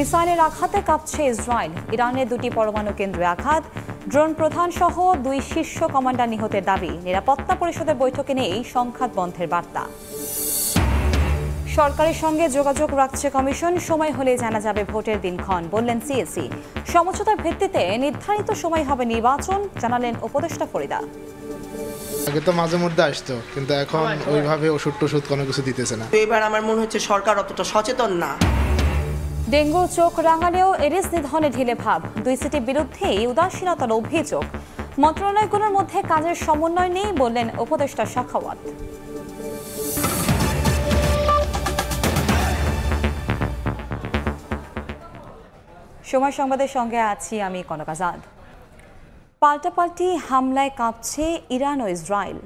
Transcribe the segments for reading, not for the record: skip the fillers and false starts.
মিসাইলের আঘাতে কাঁপছে ইসরায়েল। ইরানের দুটি পরমাণু কেন্দ্রে আঘাত, ড্রোন প্রধান সহ 2 শীর্ষ কমান্ডার নিহতের দাবি। নিরাপত্তা পরিষদের বৈঠকে নেই সংঘাত বন্ধের বার্তা। সরকারের সঙ্গে যোগাযোগ রাখছে কমিশন, সময় হলে জানা যাবে ভোটের দিনক্ষণ, বললেন সিএসি। সমঝোতার ভিত্তিতে নির্ধারিত সময় হবে নির্বাচন, জানালেন উপদেষ্টা ফরিদা। আগে তো মাঝে মধ্যে আসতো, কিন্তু এখন ওইভাবে ওষুধ টষুধ কোনো কিছু দিতেছে না। এবার আমার মনে হচ্ছে সরকার অতটা সচেতন না। ডেঙ্গু চোখ রাঙালেও এডিস নিধনে ঢিলে ভাব, 2 সিটির বিরুদ্ধেই উদাসীনতার অভিযোগ। মন্ত্রণালয়গুলোর মধ্যে কাজের সমন্বয় নেই, বললেন উপদেষ্টা সাখাওয়াত। সময় সংবাদের সঙ্গে আছি আমি কনক আজাদ। পাল্টাপাল্টি হামলায় কাঁপছে ইরান ও ইসরায়েল।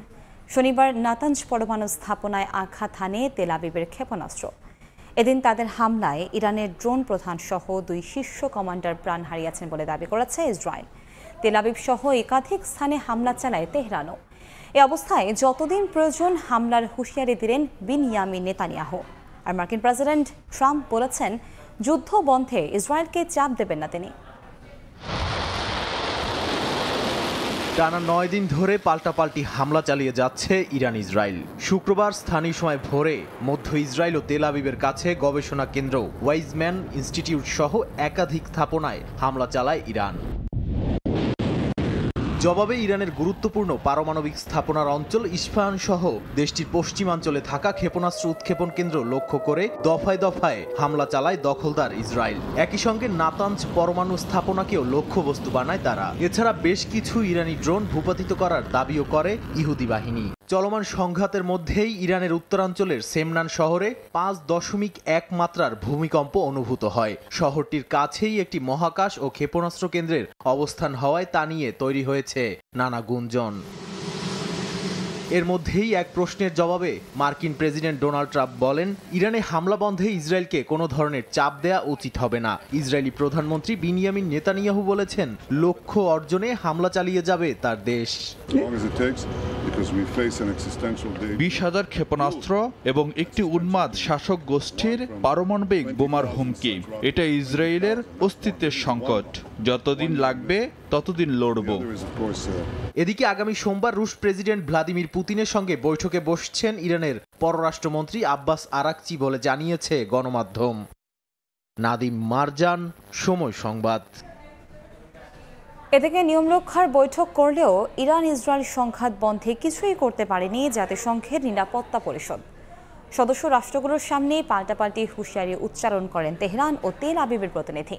শনিবার নাতানজ পরমাণু স্থাপনায় আঘাত হানে তেল আবিবের ক্ষেপণাস্ত্র। এদিন তাদের হামলায় ইরানের ড্রোন প্রধান সহ 2 শীর্ষ কমান্ডার প্রাণ হারিয়েছেন বলে দাবি করেছে ইসরায়েল। তেল আবিব সহ একাধিক স্থানে হামলা চালায় তেহরানও। এ অবস্থায় যতদিন প্রয়োজন হামলার হুঁশিয়ারি দিলেন বিনয়ামিন নেতানিয়াহু। আর মার্কিন প্রেসিডেন্ট ট্রাম্প বলেছেন, যুদ্ধ বন্ধে ইসরায়েলকে চাপ দেবেন না তিনি। টানা 9 দিন ধরে পাল্টাপাল্টি হামলা চালিয়ে যাচ্ছে ইরান ইসরায়েল। শুক্রবার স্থানীয় সময় ভোরে মধ্য ইসরায়েল ও তেল আবিবের কাছে গবেষণা কেন্দ্র ওয়াইজম্যান ইনস্টিটিউট সহ একাধিক স্থাপনায় হামলা চালায় ইরান। জবাবে ইরানের গুরুত্বপূর্ণ পারমাণবিক স্থাপনার অঞ্চল ইস্পাহান সহ দেশটির পশ্চিমাঞ্চলে থাকা ক্ষেপণাস্ত্র উৎক্ষেপণ কেন্দ্র লক্ষ্য করে দফায় দফায় হামলা চালায় দখলদার ইসরায়েল। একই সঙ্গে নাতানজ পরমাণু স্থাপনাকেও লক্ষ্যবস্তু বানায় তারা। এছাড়া বেশ কিছু ইরানি ড্রোন ভূপাতিত করার দাবিও করে ইহুদি বাহিনী। চলমান সংঘাতের মধ্যেই ইরানের উত্তরাঞ্চলের সেমনান শহরে 5.1 মাত্রার ভূমিকম্প অনুভূত হয়। শহরটির কাছেই একটি মহাকাশ ও ক্ষেপণাস্ত্র কেন্দ্রের অবস্থান হওয়ায় তা নিয়ে তৈরি হয়েছে নানা গুঞ্জন। এর মধ্যেই এক প্রশ্নের জবাবে মার্কিন প্রেসিডেন্ট ডোনাল্ড ট্রাম্প বলেন, ইরানে হামলা বন্ধে ইসরায়েলকে কোনো ধরনের চাপ দেয়া উচিত হবে না। ইসরায়েলি প্রধানমন্ত্রী বিনিয়ামিন নেতানিয়াহু বলেছেন, লক্ষ্য অর্জনে হামলা চালিয়ে যাবে তার দেশ। 20,000 ক্ষেপণাস্ত্র এবং একটি উন্মাদ শাসক গোষ্ঠীর পারমাণবিক বোমার হুমকি, এটা ইসরায়েলের অস্তিত্বের সংকট। যতদিন লাগবে ততদিন লড়ব। এদিকে আগামী সোমবার রুশ প্রেসিডেন্ট ভ্লাদিমির পুতিনের সঙ্গে বৈঠকে বসছেন ইরানের পররাষ্ট্রমন্ত্রী আব্বাস আরাকচি বলে জানিয়েছে গণমাধ্যম। নাদিম মারজান, সময় সংবাদ। এদিকে নিয়মরক্ষার বৈঠক করলেও ইরান ইসরায়েল সংঘাত বন্ধে কিছুই করতে পারেনি জাতিসংঘের নিরাপত্তা পরিষদ। সদস্য রাষ্ট্রগুলোর সামনে পাল্টাপাল্টি হুঁশিয়ারি উচ্চারণ করেন তেহরান ও তেল আবিবের প্রতিনিধি।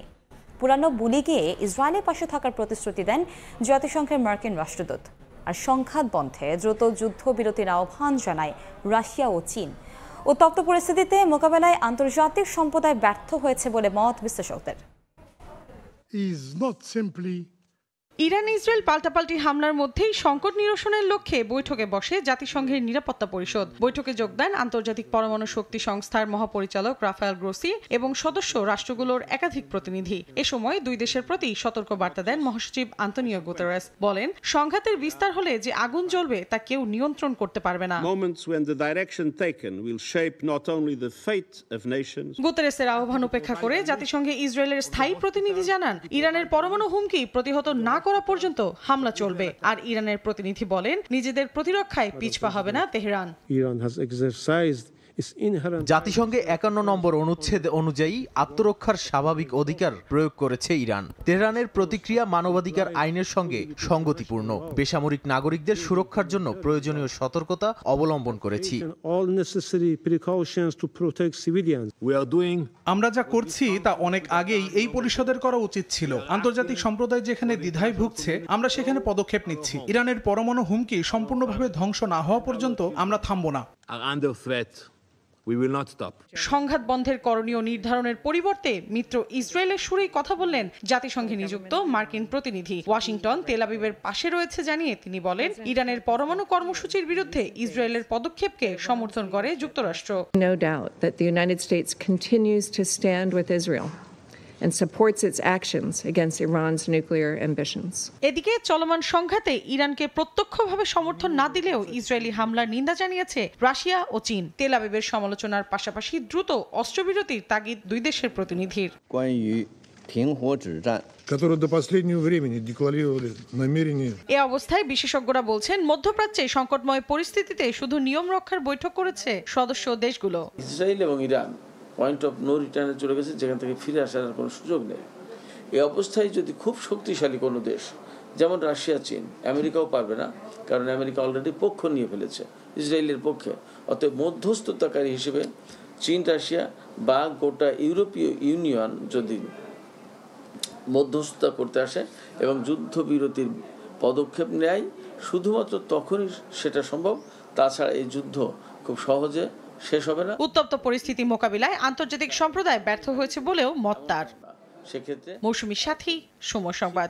পুরানো বুলি গিয়ে ইসরায়েলের পাশে থাকার প্রতিশ্রুতি দেন জাতিসংঘের মার্কিন রাষ্ট্রদূত। আর সংঘাত বন্ধে দ্রুত যুদ্ধবিরতির আহ্বান জানায় রাশিয়া ও চীন। উত্তপ্ত পরিস্থিতিতে মোকাবেলায় আন্তর্জাতিক সম্প্রদায় ব্যর্থ হয়েছে বলে মত বিশ্লেষকদের। ইরান ইসরায়েল পাল্টাপাল্টি হামলার মধ্যেই সংকট নিরসনের লক্ষ্যে বৈঠকে বসে জাতিসংঘের নিরাপত্তা পরিষদ। বৈঠকে যোগ দেন আন্তর্জাতিক পরমাণু শক্তি সংস্থার মহাপরিচালক রাফায়েল গ্রোসি এবং সদস্য রাষ্ট্রগুলোর একাধিক প্রতিনিধি। এ সময় দুই দেশের প্রতি সতর্ক বার্তা দেন মহাসচিব আন্তোনিও গুতেরেস। বলেন, সংঘাতের বিস্তার হলে যে আগুন জ্বলবে তা কেউ নিয়ন্ত্রণ করতে পারবে না। গুতেরেসের আহ্বান উপেক্ষা করে জাতিসংঘে ইসরায়েলের স্থায়ী প্রতিনিধি জানান, ইরানের পরমাণু হুমকি প্রতিহত না করা পর্যন্ত হামলা চলবে। আর ইরানের প্রতিনিধি বলেন, নিজেদের প্রতিরক্ষায় পিছপা হবে না তেহরান। জাতিসংঘে 51 নম্বর অনুচ্ছেদ অনুযায়ী আত্মরক্ষার স্বাভাবিক অধিকার প্রয়োগ করেছে ইরান। তেহরানের প্রতিক্রিয়া মানবাধিকার আইনের সঙ্গে সঙ্গতিপূর্ণ। বেসামরিক নাগরিকদের সুরক্ষার জন্য প্রয়োজনীয় সতর্কতা অবলম্বন করেছি। আমরা যা করছি তা অনেক আগেই এই পরিষদের করা উচিত ছিল। আন্তর্জাতিক সম্প্রদায় যেখানে দ্বিধায় ভুগছে, আমরা সেখানে পদক্ষেপ নিচ্ছি। ইরানের পরমাণু হুমকি সম্পূর্ণভাবে ধ্বংস না হওয়া পর্যন্ত আমরা থামব না। সংঘাত বন্ধের করণীয় নির্ধারণের পরিবর্তে মিত্র ইসরায়েলের সুরেই কথা বললেন জাতিসংঘে নিযুক্ত মার্কিন প্রতিনিধি। ওয়াশিংটন তেল আবিবের পাশে রয়েছে জানিয়ে তিনি বলেন, ইরানের পরমাণু কর্মসূচির বিরুদ্ধে ইসরায়েলের পদক্ষেপকে সমর্থন করে যুক্তরাষ্ট্র। No doubt that the United States continues to stand with Israel and supports its actions against Iran's nuclear ambitions. এদিকে চলমান সংঘাতে ইরানকে প্রত্যক্ষভাবে সমর্থন না দিলেও ইসরায়েলি হামলার নিন্দা জানিয়েছে রাশিয়া ও চীন। তেল আবিবের সমালোচনার পাশাপাশি দ্রুত অস্ত্রবিরতির তাগিদ দুই দেশের প্রতিনিধির। которые до последнего времени декларировали намерение. এই অবস্থায় বিশেষজ্ঞরা বলছেন মধ্যপ্রাচ্যে সংকটময় পরিস্থিতিতে শুধু নিয়ম রক্ষার বৈঠক করেছে সদস্য দেশগুলো। ইসরায়েল এবং ইরান পয়েন্ট অফ নো রিটার্নে চলে গেছে, যেখান থেকে ফিরে আসার কোনো সুযোগ নেই। এই অবস্থায় যদি খুব শক্তিশালী কোনো দেশ যেমন রাশিয়া, চীন, আমেরিকাও পারবে না, কারণ আমেরিকা অলরেডি পক্ষ নিয়ে ফেলেছে ইসরায়েলের পক্ষে। অতএব মধ্যস্থতাকারী হিসেবে চীন, রাশিয়া বা গোটা ইউরোপীয় ইউনিয়ন যদি মধ্যস্থতা করতে আসে এবং যুদ্ধবিরতির পদক্ষেপ নেয়, শুধুমাত্র তখনই সেটা সম্ভব। তাছাড়া এই যুদ্ধ খুব সহজে শেষ হবে না। উত্তপ্ত পরিস্থিতি মোকাবিলায় আন্তর্জাতিক সম্প্রদায় ব্যর্থ হয়েছে বলেও মত তার। সেক্ষেত্রে মৌসুমী সাথী, সময় সংবাদ।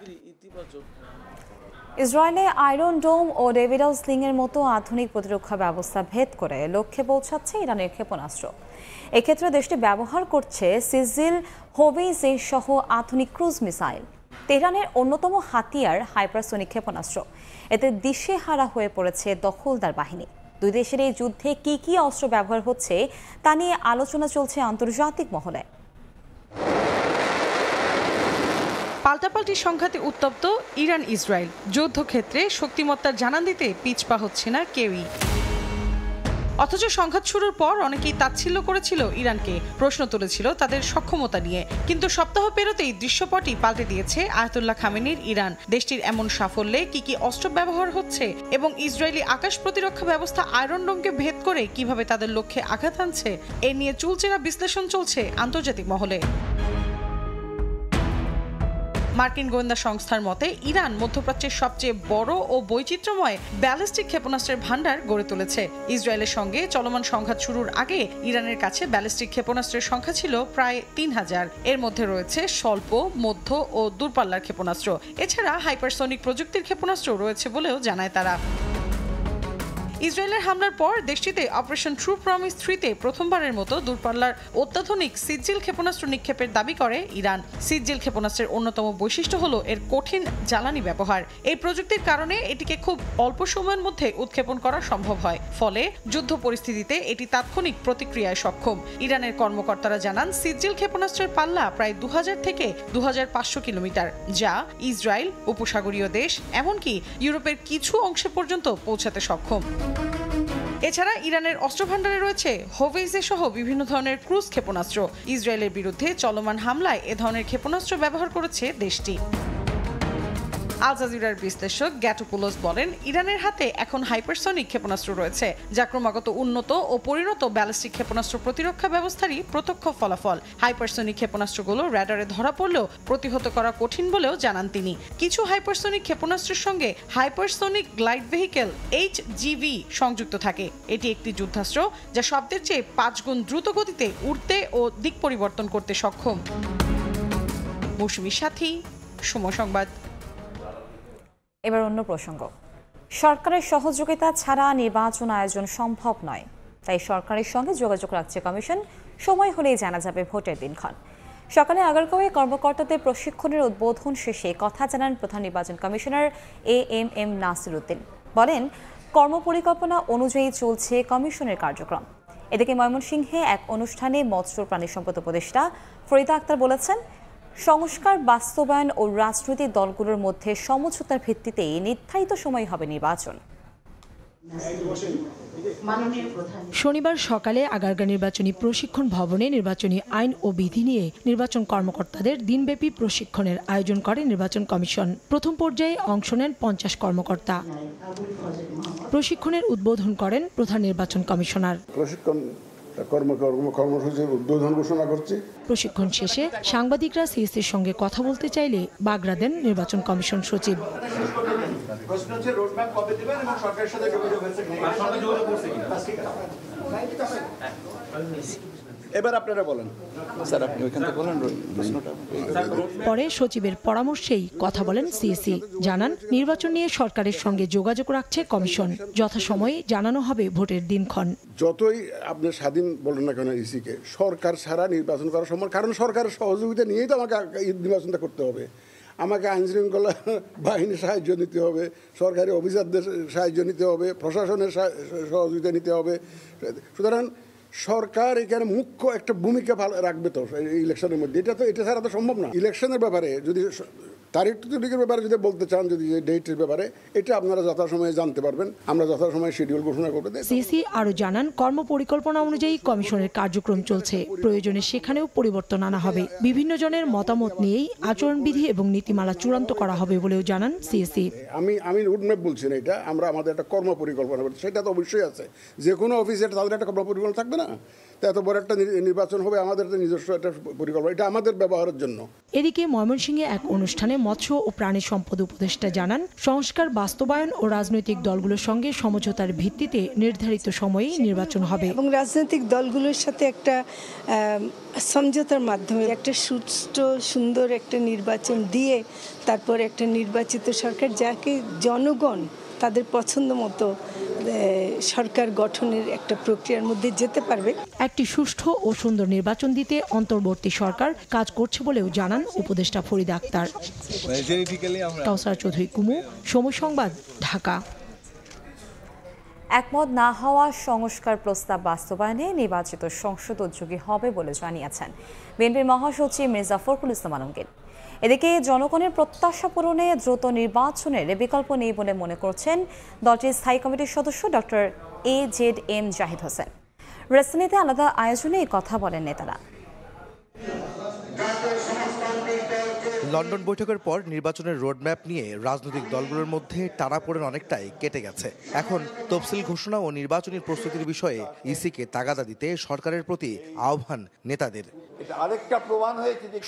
ইসরায়েলে আয়রন ডোম ও ডেভিডাল স্লিং এর মতো আধুনিক প্রতিরক্ষা ব্যবস্থা ভেদ করে লক্ষ্যে পৌঁছাচ্ছে ইরানের ক্ষেপণাস্ত্র। এক্ষেত্রে দেশটি ব্যবহার করছে সিজিল, হোভেইজে সহ আধুনিক ক্রুজ মিসাইল। তেহরানের অন্যতম হাতিয়ার হাইপারসোনিক ক্ষেপণাস্ত্র। এতে দিশেহারা হয়ে পড়েছে দখলদার বাহিনী। দুই দেশের এই যুদ্ধে কি কি অস্ত্র ব্যবহার হচ্ছে তা নিয়ে আলোচনা চলছে আন্তর্জাতিক মহলে। পাল্টাপাল্টি সংঘাতে উত্তপ্ত ইরান ইসরায়েল। যুদ্ধক্ষেত্রে শক্তিমত্তার জানান দিতে পিছপা হচ্ছে না কেউই। অথচ সংঘাত শুরুর পর অনেকেই তাচ্ছিল্য করেছিল ইরানকে, প্রশ্ন তুলেছিল তাদের সক্ষমতা নিয়ে। কিন্তু সপ্তাহ পেরোতেই দৃশ্যপটই পাল্টে দিয়েছে আয়াতুল্লাহ খামেনির ইরান। দেশটির এমন সাফল্যে কি কি অস্ত্র ব্যবহার হচ্ছে এবং ইসরায়েলি আকাশ প্রতিরক্ষা ব্যবস্থা আয়রন ডোমকে ভেদ করে কিভাবে তাদের লক্ষ্যে আঘাত আনছে, এ নিয়ে চুলচেরা বিশ্লেষণ চলছে আন্তর্জাতিক মহলে। মার্কিন গোয়েন্দা সংস্থার মতে ইরান মধ্যপ্রাচ্যের সবচেয়ে বড় ও বৈচিত্র্যময় ব্যালিস্টিক ক্ষেপণাস্ত্রের ভান্ডার গড়ে তুলেছে। ইসরায়েলের সঙ্গে চলমান সংঘাত শুরুর আগে ইরানের কাছে ব্যালিস্টিক ক্ষেপণাস্ত্রের সংখ্যা ছিল প্রায় ৩,০০০। এর মধ্যে রয়েছে স্বল্প, মধ্য ও দূরপাল্লার ক্ষেপণাস্ত্র। এছাড়া হাইপারসনিক প্রযুক্তির ক্ষেপণাস্ত্র রয়েছে বলেও জানায় তারা। ইসরায়েলের হামলার পর দেশটিতে অপারেশন ট্রু প্রমিস 3-তে প্রথমবারের মতো দূরপাল্লার অত্যাধুনিক সিজিল ক্ষেপণাস্ত্র নিক্ষেপের দাবি করে ইরান। সিজিল ক্ষেপণাস্ত্রের অন্যতম বৈশিষ্ট্য হলো এর কঠিন জ্বালানি ব্যবহার। এই প্রযুক্তির কারণে এটিকে খুব অল্প সময়ের মধ্যে উৎক্ষেপণ করা সম্ভব হয়, ফলে যুদ্ধ পরিস্থিতিতে এটি তাৎক্ষণিক প্রতিক্রিয়ায় সক্ষম। ইরানের কর্মকর্তারা জানান সিজিল ক্ষেপণাস্ত্রের পাল্লা প্রায় ২০০০ থেকে ২৫০০ কিলোমিটার, যা ইসরায়েল, উপসাগরীয় দেশ, এমনকি ইউরোপের কিছু অংশে পর্যন্ত পৌঁছাতে সক্ষম। এছাড়া ইরানের অস্ত্রভান্ডারে রয়েছে হোভেইজে সহ বিভিন্ন ধরনের ক্রুজ ক্ষেপণাস্ত্র। ইসরায়েলের বিরুদ্ধে চলমান হামলায় এ ধরনের ক্ষেপণাস্ত্র ব্যবহার করেছে দেশটি। আল জাজিরার বিশ্লেষক গ্যাটোপুলোস বলেন, ইরানের হাতে এখন হাইপারসনিক ক্ষেপণাস্ত্র রয়েছে, যা ক্রমাগত উন্নত ও পরিণত ব্যালিস্টিক ক্ষেপণাস্ত্র প্রতিরক্ষা ব্যবস্থারই প্রত্যক্ষ ফলাফল। হাইপারসনিক ক্ষেপণাস্ত্রগুলো র্যাডারে ধরা পড়লেও প্রতিহত করা কঠিন বলেও জানান তিনি। কিছু হাইপারসনিক ক্ষেপণাস্ত্রের সঙ্গে হাইপারসনিক গ্লাইড ভেহিকেল HGV সংযুক্ত থাকে। এটি একটি যুদ্ধাস্ত্র যা শব্দের চেয়ে ৫ গুণ দ্রুত গতিতে উড়তে ও দিক পরিবর্তন করতে সক্ষম। মৌসুমী সাথী, সময় সংবাদ। এবার অন্য প্রসঙ্গ। সরকারের সহযোগিতা ছাড়া নির্বাচন আয়োজন সম্ভব নয়, তাই সরকারের সঙ্গে যোগাযোগ রাখছে কমিশন। সময় হলেই জানা যাবে ভোটের দিনক্ষণ। সকালে আগারগাঁওয়ে কর্মকর্তাদের প্রশিক্ষণের উদ্বোধন শেষে কথা জানান প্রধান নির্বাচন কমিশনার AMM নাসির উদ্দিন। বলেন, কর্মপরিকল্পনা অনুযায়ী চলছে কমিশনের কার্যক্রম। এদিকে ময়মনসিংহে এক অনুষ্ঠানে মৎস্য প্রাণী সম্পদ উপদেষ্টা ফরিদা আক্তার বলেছেন, সংস্কার বাস্তবায়ন ও রাজনৈতিক দলগুলোর মধ্যে সমঝোতার ভিত্তিতে নির্ধারিত সময় হবে নির্বাচন। শনিবার সকালে আগারগাঁও নির্বাচনী প্রশিক্ষণ ভবনে নির্বাচনী আইন ও বিধি নিয়ে নির্বাচন কর্মকর্তাদের দিনব্যাপী প্রশিক্ষণের আয়োজন করে নির্বাচন কমিশন। প্রথম পর্যায়ে অংশ নেন ৫০ কর্মকর্তা। প্রশিক্ষণের উদ্বোধন করেন প্রধান নির্বাচন কমিশনার। কর্মসূচির উদ্বোধন ঘোষণা করছি। প্রশিক্ষণ শেষে সাংবাদিকরা সিএসির সঙ্গে কথা বলতে চাইলে বাগড়া দেন নির্বাচন কমিশন সচিব। প্রশ্ন হচ্ছে রোডম্যাপ কবে দিবেন এবং সরকারের সাথে যোগাযোগ হয়েছে কিনা? এবার আপনারা বলেন স্যার, আপনি ওইখান থেকে বলেন প্রশ্নটা। পরে সচিবের পরামর্শেই কথা বলেন সিএসি। জানান নির্বাচন নিয়ে সরকারের সঙ্গে যোগাযোগ রাখছে কমিশন, যথাসময়ে জানানো হবে ভোটের দিনক্ষণ। যতই আপনি স্বাধীন বলেন না কেন ইসিকে, সরকার ছাড়া নির্বাচন করা সম্ভব, কারণ সরকারের সহযোগিতা নিয়েই তো আমাকে নির্বাচনটা করতে হবে। আমাকে আইনশৃঙ্খলা বাহিনীর সাহায্য নিতে হবে, সরকারি অফিসারদের সাহায্য নিতে হবে, প্রশাসনের সহযোগিতা নিতে হবে। সুতরাং সরকার এখানে মুখ্য একটা ভূমিকা রাখবে তো ইলেকশনের মধ্যে। এটা ছাড়া তো সম্ভব না। ইলেকশনের ব্যাপারে যদি তারিখের ব্যাপারে যদি বলতে চান, যদি ডেটের ব্যাপারে, এটা আপনারা যথাসময়ে জানতে পারবেন, আমরা যথাসময়ে শিডিউল ঘোষণা করব। সিসি আরও জানান কর্মপরিকল্পনা অনুযায়ী কমিশনের কার্যক্রম চলছে, প্রয়োজনে সেখানেও পরিবর্তন আনা হবে। বিভিন্ন জনের মতামত নিয়েই আচরণবিধি এবং নীতিমালা চূড়ান্ত করা হবে বলেও জানান সিএসি। আমি রুটম্যাপ বলছি না, এটা আমাদের একটা কর্মপরিকল্পনা, সেটা তো অবশ্যই আছে। যে কোনো অফিসে তাদের একটা কর্মপরিকল্পনা থাকবে না, এত বড় একটা নির্বাচন হবে, আমাদের নিজস্ব একটা পরিকল্পনা, এটা আমাদের ব্যবহারের জন্য। এদিকে ময়মনসিংহে এক অনুষ্ঠানে মৎস্য ও প্রাণী সম্পদ উপদেষ্টা জানান সংস্কার বাস্তবায়ন ও রাজনৈতিক দলগুলোর সঙ্গে সমঝোতার ভিত্তিতে নির্ধারিত সময়েই নির্বাচন হবে এবং রাজনৈতিক দলগুলোর সাথে একটা সমঝোতার মাধ্যমে একটা সুষ্ঠু সুন্দর একটা নির্বাচন দিয়ে তারপর একটা নির্বাচিত সরকার, যাকে জনগণ তাদের পছন্দ মতো সরকার গঠনের একটা প্রক্রিয়ার মধ্যে যেতে পারবে। একটি সুষ্ঠু ও সুন্দর নির্বাচন দিতে অন্তর্বর্তী সরকার কাজ করছে বলেও জানান উপদেষ্টা ফরিদা আক্তার। কাউসার চৌধুরী কুমু, সময় সংবাদ, ঢাকা। একমত না হওয়া সংস্কার প্রস্তাব বাস্তবায়নে নির্বাচিত সংসদ উদ্যোগী হবে বলে জানিয়েছেন বিএনপির মহাসচিব মির্জা ফখরুল ইসলাম আলমগীর। এদিকে জনগণের প্রত্যাশা পূরণে দ্রুত নির্বাচনের বিকল্প নেই বলে মনে করছেন দলটির স্থায়ী কমিটির সদস্য ডক্টর AZM জাহিদ হোসেন। রাজধানীতে আলাদা আয়োজনে এই কথা বলেন নেতারা। লন্ডন বৈঠকের পর নির্বাচনের রোডম্যাপ নিয়ে রাজনৈতিক দলগুলোর মধ্যে টানাপোড়েন অনেকটাই কেটে গেছে। এখন তফসিল ঘোষণা ও নির্বাচনী প্রস্তুতির বিষয়ে ইসিকে তাগাদা দিতে সরকারের প্রতি আহ্বান নেতাদের।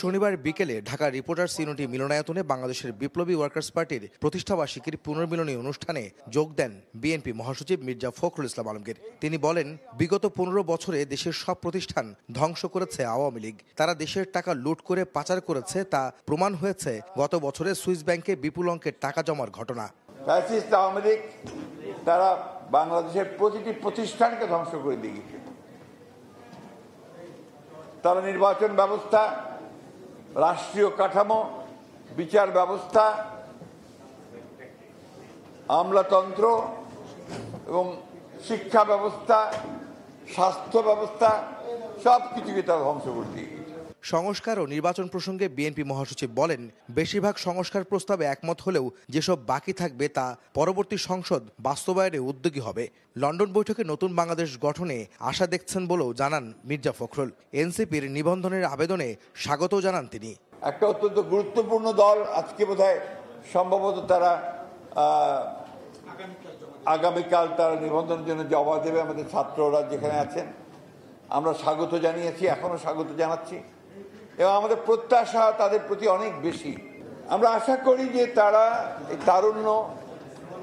শনিবার বিকেলে ঢাকা রিপোর্টার্স ইউনিটি মিলনায়তনে বাংলাদেশের বিপ্লবী ওয়ার্কার্স পার্টির প্রতিষ্ঠাবার্ষিকীর পুনর্মিলনী অনুষ্ঠানে যোগ দেন বিএনপি মহাসচিব মির্জা ফখরুল ইসলাম আলমগীর। তিনি বলেন, বিগত 15 বছরে দেশের সব প্রতিষ্ঠান ধ্বংস করেছে আওয়ামী লীগ। তারা দেশের টাকা লুট করে পাচার করেছে, তা প্রমাণ হয়েছে গত বছরে সুইস ব্যাংকে বিপুল অঙ্কের টাকা জমার ঘটনা। ফ্যাসিস্ট আওয়ামী লীগ তারা বাংলাদেশের প্রতিটি প্রতিষ্ঠানকে ধ্বংস করে দিয়েছে। তারা নির্বাচন ব্যবস্থা, রাষ্ট্রীয় কাঠামো, বিচার ব্যবস্থা, আমলাতন্ত্র এবং শিক্ষা ব্যবস্থা, স্বাস্থ্য ব্যবস্থা সব কিছুকে তারা ধ্বংস করে দিয়েছে। সংস্কার ও নির্বাচন প্রসঙ্গে বিএনপি মহাসচিব বলেন, বেশিরভাগ সংস্কার প্রস্তাবে একমত হলেও যেসব বাকি থাকবে তা পরবর্তী সংসদ বাস্তবায়নে উদ্যোগী হবে। লন্ডন বৈঠকে নতুন বাংলাদেশ গঠনে আশা দেখছেন বলেও জানান মির্জা ফখরুল। এনসিপির নিবন্ধনের আবেদনে স্বাগত জানান তিনি। একটা অত্যন্ত গুরুত্বপূর্ণ দল আজকে বোধহয় সম্ভবত তারা আগামীকাল তারা নিবন্ধনের জন্য জবাব দেবে। আমাদের ছাত্ররা যেখানে আছেন আমরা স্বাগত জানিয়েছি, এখনো স্বাগত জানাচ্ছি এবং আমাদের প্রত্যাশা তাদের প্রতি অনেক বেশি। আমরা আশা করি যে তারা এই তারুণ্য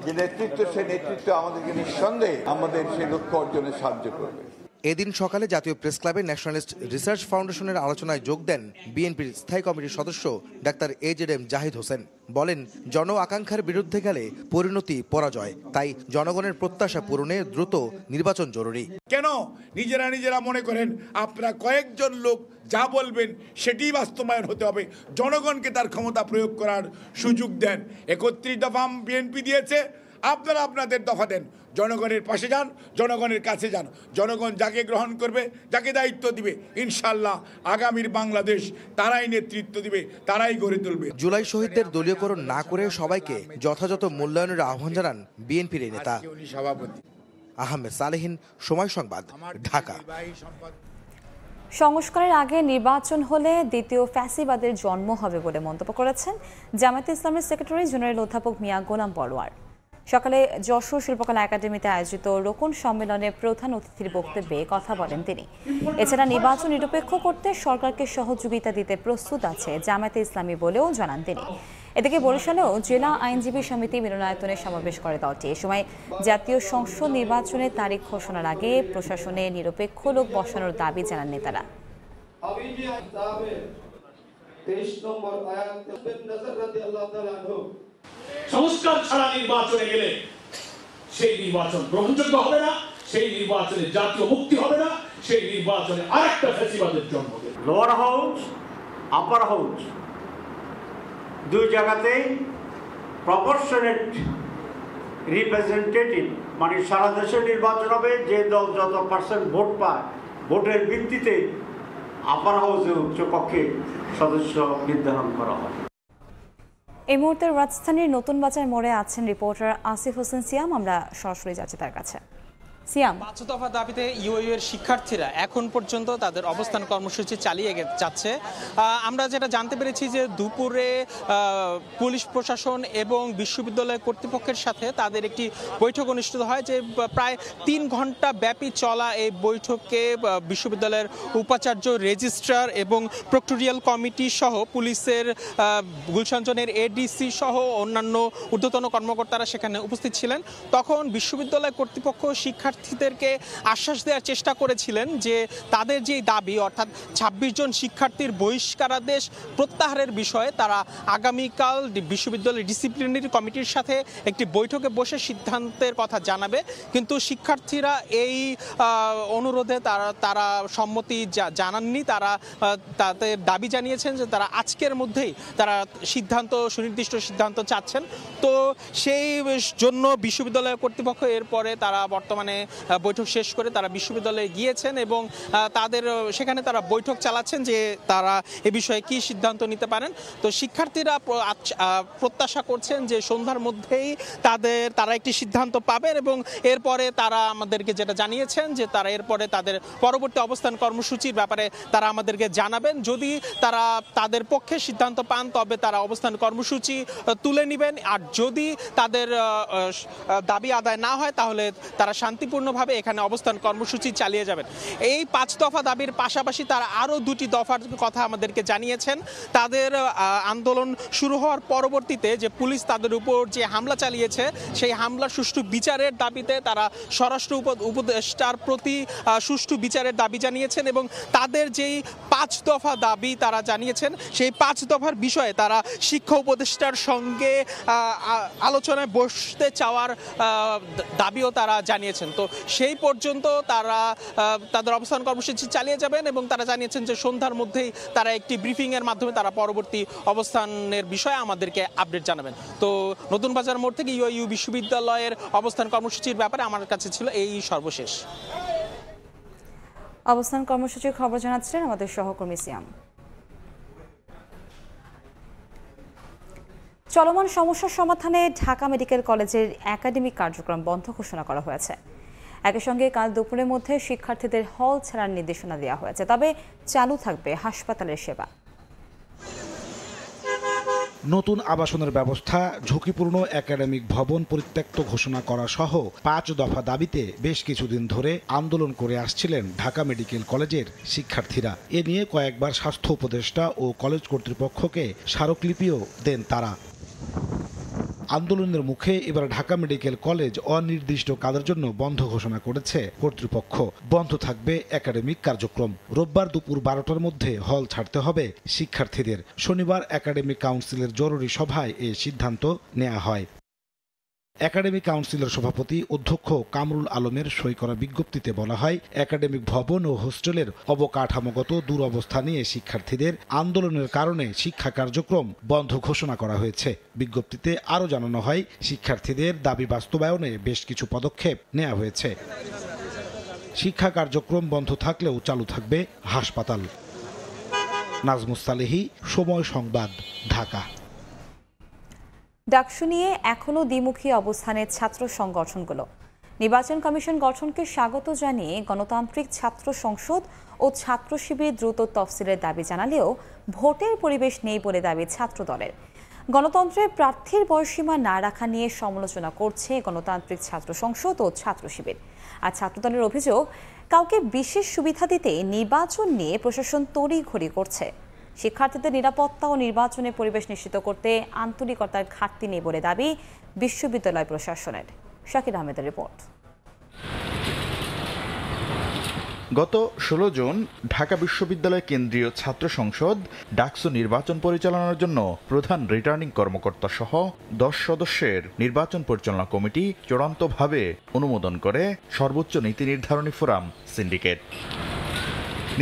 যে নেতৃত্ব, সেই নেতৃত্ব আমাদেরকে নিঃসন্দেহে আমাদের সেই লক্ষ্য অর্জনে সাহায্য করবে। এদিন সকালে জাতীয় প্রেস ক্লাবে ন্যাশনালিস্ট রিসার্চ ফাউন্ডেশনের আলোচনায় যোগ দেন বিএনপির স্থায়ী কমিটির সদস্য ডাক্তার AZM জাহিদ হোসেন। বলেন, জন আকাঙ্ক্ষার বিরুদ্ধে গেলে পরিণতি পরাজয়, তাই জনগণের প্রত্যাশা পূরণে দ্রুত নির্বাচন জরুরি। কেন নিজেরা মনে করেন আপনারা কয়েকজন লোক যা বলবেন সেটি বাস্তবায়ন হতে হবে? জনগণকে তার ক্ষমতা প্রয়োগ করার সুযোগ দেন। 31 দফা বিএনপি দিয়েছে, আপনারা আপনাদের দফা দেন। জনগণের পাশে যান, জনগণের কাছে যান। জনগণ যাকে গ্রহণ করবে, যাকে দায়িত্ব দিবে, ইনশাল্লাহ আগামীর বাংলাদেশ তারাই নেতৃত্ব দিবে, তারাই গড়ে তুলবে। জুলাই শহীদদের দলীয়করণ না করে সবাইকে যথাযথ মূল্যায়নের আহ্বান জানান বিএনপির নেতা সভাপতি আহমেদ সালেহিন। সময় সংবাদ, ঢাকা। সংস্কারের আগে নির্বাচন হলে দ্বিতীয় ফ্যাসিবাদের জন্ম হবে বলে মন্তব্য করেছেন জামায়াতে ইসলামের সেক্রেটারি জেনারেল অধ্যাপক মিয়া গোলাম পরোয়ার। সকালে যশোর শিল্পকলা একাডেমিতে আয়োজিত রোকন সম্মেলনে প্রধান অতিথির বক্তব্যে কথা বলেন তিনি। এছাড়া নির্বাচন নিরপেক্ষ করতে সরকারকে সহযোগিতা দিতে প্রস্তুত আছে জামায়াতে ইসলামী বলেও জানান তিনি। এদিকে বরিশালেও জেলা আইনজীবী সমিতি মিলনায়তনে সমাবেশ করে দলটি। এ সময় জাতীয় সংসদ নির্বাচনের তারিখ ঘোষণার আগে প্রশাসনে নিরপেক্ষ লোক বসানোর দাবি জানান নেতারা। সংস্কার ছাড়া নির্বাচনে গেলে সেই নির্বাচন গ্রহণযোগ্য হবে না, সেই নির্বাচনে জাতীয় মুক্তি হবে না, সেই নির্বাচনে আরেকটা ফ্যাসিবাদের জন্ম দেবে। লোয়ার হাউস আপার হাউস দুই জায়গাতেই প্রপোর্শনেট রিপ্রেজেন্টেটিভ, মানে সারা দেশে নির্বাচন হবে, যে দল যত পার্সেন্ট ভোট পায় ভোটের ভিত্তিতে আপার হাউসে উচ্চকক্ষে সদস্য নির্ধারণ করা হয়। এই মুহূর্তে রাজধানীর নতুন বাজার মোড়ে আছেন রিপোর্টার আসিফ হোসেন সিয়াম। আমরা সরাসরি যাচ্ছি তার কাছে। সিয়াম, ৫ দফা দাবিতে ইউইউ এর শিক্ষার্থীরা এখন পর্যন্ত তাদের অবস্থান কর্মসূচি চালিয়ে যাচ্ছে। আমরা যেটা জানতে পেরেছি যে দুপুরে পুলিশ প্রশাসন এবং বিশ্ববিদ্যালয় কর্তৃপক্ষের সাথে তাদের একটি বৈঠক অনুষ্ঠিত হয়, যে প্রায় ৩ ঘন্টা ব্যাপী চলা এই বৈঠকে বিশ্ববিদ্যালয়ের উপাচার্য, রেজিস্ট্রার এবং প্রক্টোরিয়াল কমিটি সহ পুলিশের গুলশান জোনের এডিসি সহ অন্যান্য ঊর্ধ্বতন কর্মকর্তারা সেখানে উপস্থিত ছিলেন। তখন বিশ্ববিদ্যালয় কর্তৃপক্ষ শিক্ষার্থীদেরকে আশ্বাস দেওয়ার চেষ্টা করেছিলেন যে তাদের যে দাবি, অর্থাৎ ২৬ জন শিক্ষার্থীর বহিষ্কারাদেশ প্রত্যাহারের বিষয়ে তারা আগামীকাল বিশ্ববিদ্যালয়ের ডিসিপ্লিনারি কমিটির সাথে একটি বৈঠকে বসে সিদ্ধান্তের কথা জানাবে। কিন্তু শিক্ষার্থীরা এই অনুরোধে তারা সম্মতি জানাননি। তারা তাদের দাবি জানিয়েছেন যে তারা আজকের মধ্যেই তারা সুনির্দিষ্ট সিদ্ধান্ত চাচ্ছেন। তো সেই জন্য বিশ্ববিদ্যালয় কর্তৃপক্ষ এরপরে তারা বর্তমানে বৈঠক শেষ করে তারা বিশ্ববিদ্যালয়ে গিয়েছেন এবং তাদের সেখানে তারা বৈঠক চালাচ্ছেন যে তারা এ বিষয়ে কি সিদ্ধান্ত নিতে পারেন। তো শিক্ষার্থীরা প্রত্যাশা করছেন যে সন্ধ্যার মধ্যেই তারা একটি সিদ্ধান্ত পাবেন এবং এরপরে তারা আমাদেরকে যেটা জানিয়েছেন যে তারা এরপরে তাদের পরবর্তী অবস্থান কর্মসূচির ব্যাপারে তারা আমাদেরকে জানাবেন। যদি তারা তাদের পক্ষে সিদ্ধান্ত পান তবে তারা অবস্থান কর্মসূচি তুলে নেবেন, আর যদি তাদের দাবি আদায় না হয় তাহলে তারা শান্তিপূর্ণভাবে এখানে অবস্থান কর্মসূচি চালিয়ে যাবেন। এই ৫ দফা দাবির পাশাপাশি তারা আরও ২টি দফার কথা আমাদেরকে জানিয়েছেন। তাদের আন্দোলন শুরু হওয়ার পরবর্তীতে যে পুলিশ তাদের উপর যে হামলা চালিয়েছে সেই হামলার সুষ্ঠু বিচারের দাবিতে তারা স্বরাষ্ট্র উপদেষ্টার প্রতি সুষ্ঠু বিচারের দাবি জানিয়েছেন এবং তাদের যেই ৫ দফা দাবি তারা জানিয়েছেন সেই ৫ দফার বিষয়ে তারা শিক্ষা উপদেষ্টার সঙ্গে আলোচনায় বসতে চাওয়ার দাবিও তারা জানিয়েছেন। তো সেই পর্যন্ত তারা তাদের অবস্থান কর্মসূচি চালিয়ে যাবেন এবং তারা জানিয়েছেন যে সন্ধ্যার মধ্যেই তারা একটি ব্রিফিংয়ের মাধ্যমে তারা পরবর্তী অবস্থানের বিষয়ে আমাদেরকে আপডেট জানাবেন। তো নতুন বাজার মোড় থেকে ইউইউ বিশ্ববিদ্যালয়ের অবস্থান কর্মসূচির ব্যাপারে আমার কাছে ছিল এই সর্বশেষ। অবস্থান কর্মসূচির খবর জানাচ্ছিলেন আমাদের সহকর্মী সিয়াম। চলমান সমস্যার সমাধানে ঢাকা মেডিকেল কলেজের একাডেমিক কার্যক্রম বন্ধ ঘোষণা করা হয়েছে। একই সঙ্গে কাল দুপুরের মধ্যে শিক্ষার্থীদের হল ছাড়ার নির্দেশনা দেওয়া হয়েছে, তবে চালু থাকবে হাসপাতালের সেবা। নতুন আবাসনের ব্যবস্থা, ঝুঁকিপূর্ণ একাডেমিক ভবন পরিত্যক্ত ঘোষণা করা সহ ৫ দফা দাবিতে বেশ কিছুদিন ধরে আন্দোলন করে আসছিলেন ঢাকা মেডিকেল কলেজের শিক্ষার্থীরা। এ নিয়ে কয়েকবার স্বাস্থ্য উপদেষ্টা ও কলেজ কর্তৃপক্ষকে স্মারকলিপিও দেন তারা। আন্দোলনের মুখে এবার ঢাকা মেডিকেল কলেজ অনির্দিষ্টকালের জন্য বন্ধ ঘোষণা করেছে কর্তৃপক্ষ। বন্ধ থাকবে একাডেমিক কার্যক্রম। রোববার দুপুর ১২টার মধ্যে হল ছাড়তে হবে শিক্ষার্থীদের। শনিবার একাডেমিক কাউন্সিলের জরুরি সভায় এ সিদ্ধান্ত নেওয়া হয়। একাডেমিক কাউন্সিলের সভাপতি অধ্যক্ষ কামরুল আলমের সই করা বিজ্ঞপ্তিতে বলা হয়, একাডেমিক ভবন ও হোস্টেলের অবকাঠামোগত দুরবস্থা নিয়ে শিক্ষার্থীদের আন্দোলনের কারণে শিক্ষা কার্যক্রম বন্ধ ঘোষণা করা হয়েছে। বিজ্ঞপ্তিতে আরও জানানো হয়, শিক্ষার্থীদের দাবি বাস্তবায়নে বেশ কিছু পদক্ষেপ নেওয়া হয়েছে। শিক্ষা কার্যক্রম বন্ধ থাকলেও চালু থাকবে হাসপাতাল। নাজমুস সালেহী, সময় সংবাদ, ঢাকা। ডাকসু নিয়ে এখনও দ্বিমুখী অবস্থানে ছাত্র সংগঠনগুলো। নির্বাচন কমিশন গঠনকে স্বাগত জানিয়ে গণতান্ত্রিক ছাত্র সংসদ ও ছাত্র শিবির দ্রুত তফসিলের দাবি জানালেও ভোটের পরিবেশ নেই বলে দাবি ছাত্র দলের। গণতন্ত্রে প্রার্থীর বয়সসীমা না রাখা নিয়ে সমালোচনা করছে গণতান্ত্রিক ছাত্র সংসদ ও ছাত্র শিবির। আর ছাত্রদলের অভিযোগ, কাউকে বিশেষ সুবিধা দিতে নির্বাচন নিয়ে প্রশাসন তড়িঘড়ি করছে। শিক্ষার্থীদের নিরাপত্তা ও নির্বাচনের পরিবেশ নিশ্চিত করতে আন্তরিকতার ঘাটতি নেই বলে দাবি বিশ্ববিদ্যালয় প্রশাসনের। শাকির আহমেদের রিপোর্ট। গত 16 জুন ঢাকা বিশ্ববিদ্যালয় কেন্দ্রীয় ছাত্র সংসদ ডাকসু নির্বাচন পরিচালনার জন্য প্রধান রিটার্নিং কর্মকর্তা সহ 10 সদস্যের নির্বাচন পরিচালনা কমিটি চূড়ান্তভাবে অনুমোদন করে সর্বোচ্চ নীতি নির্ধারণী ফোরাম সিন্ডিকেট।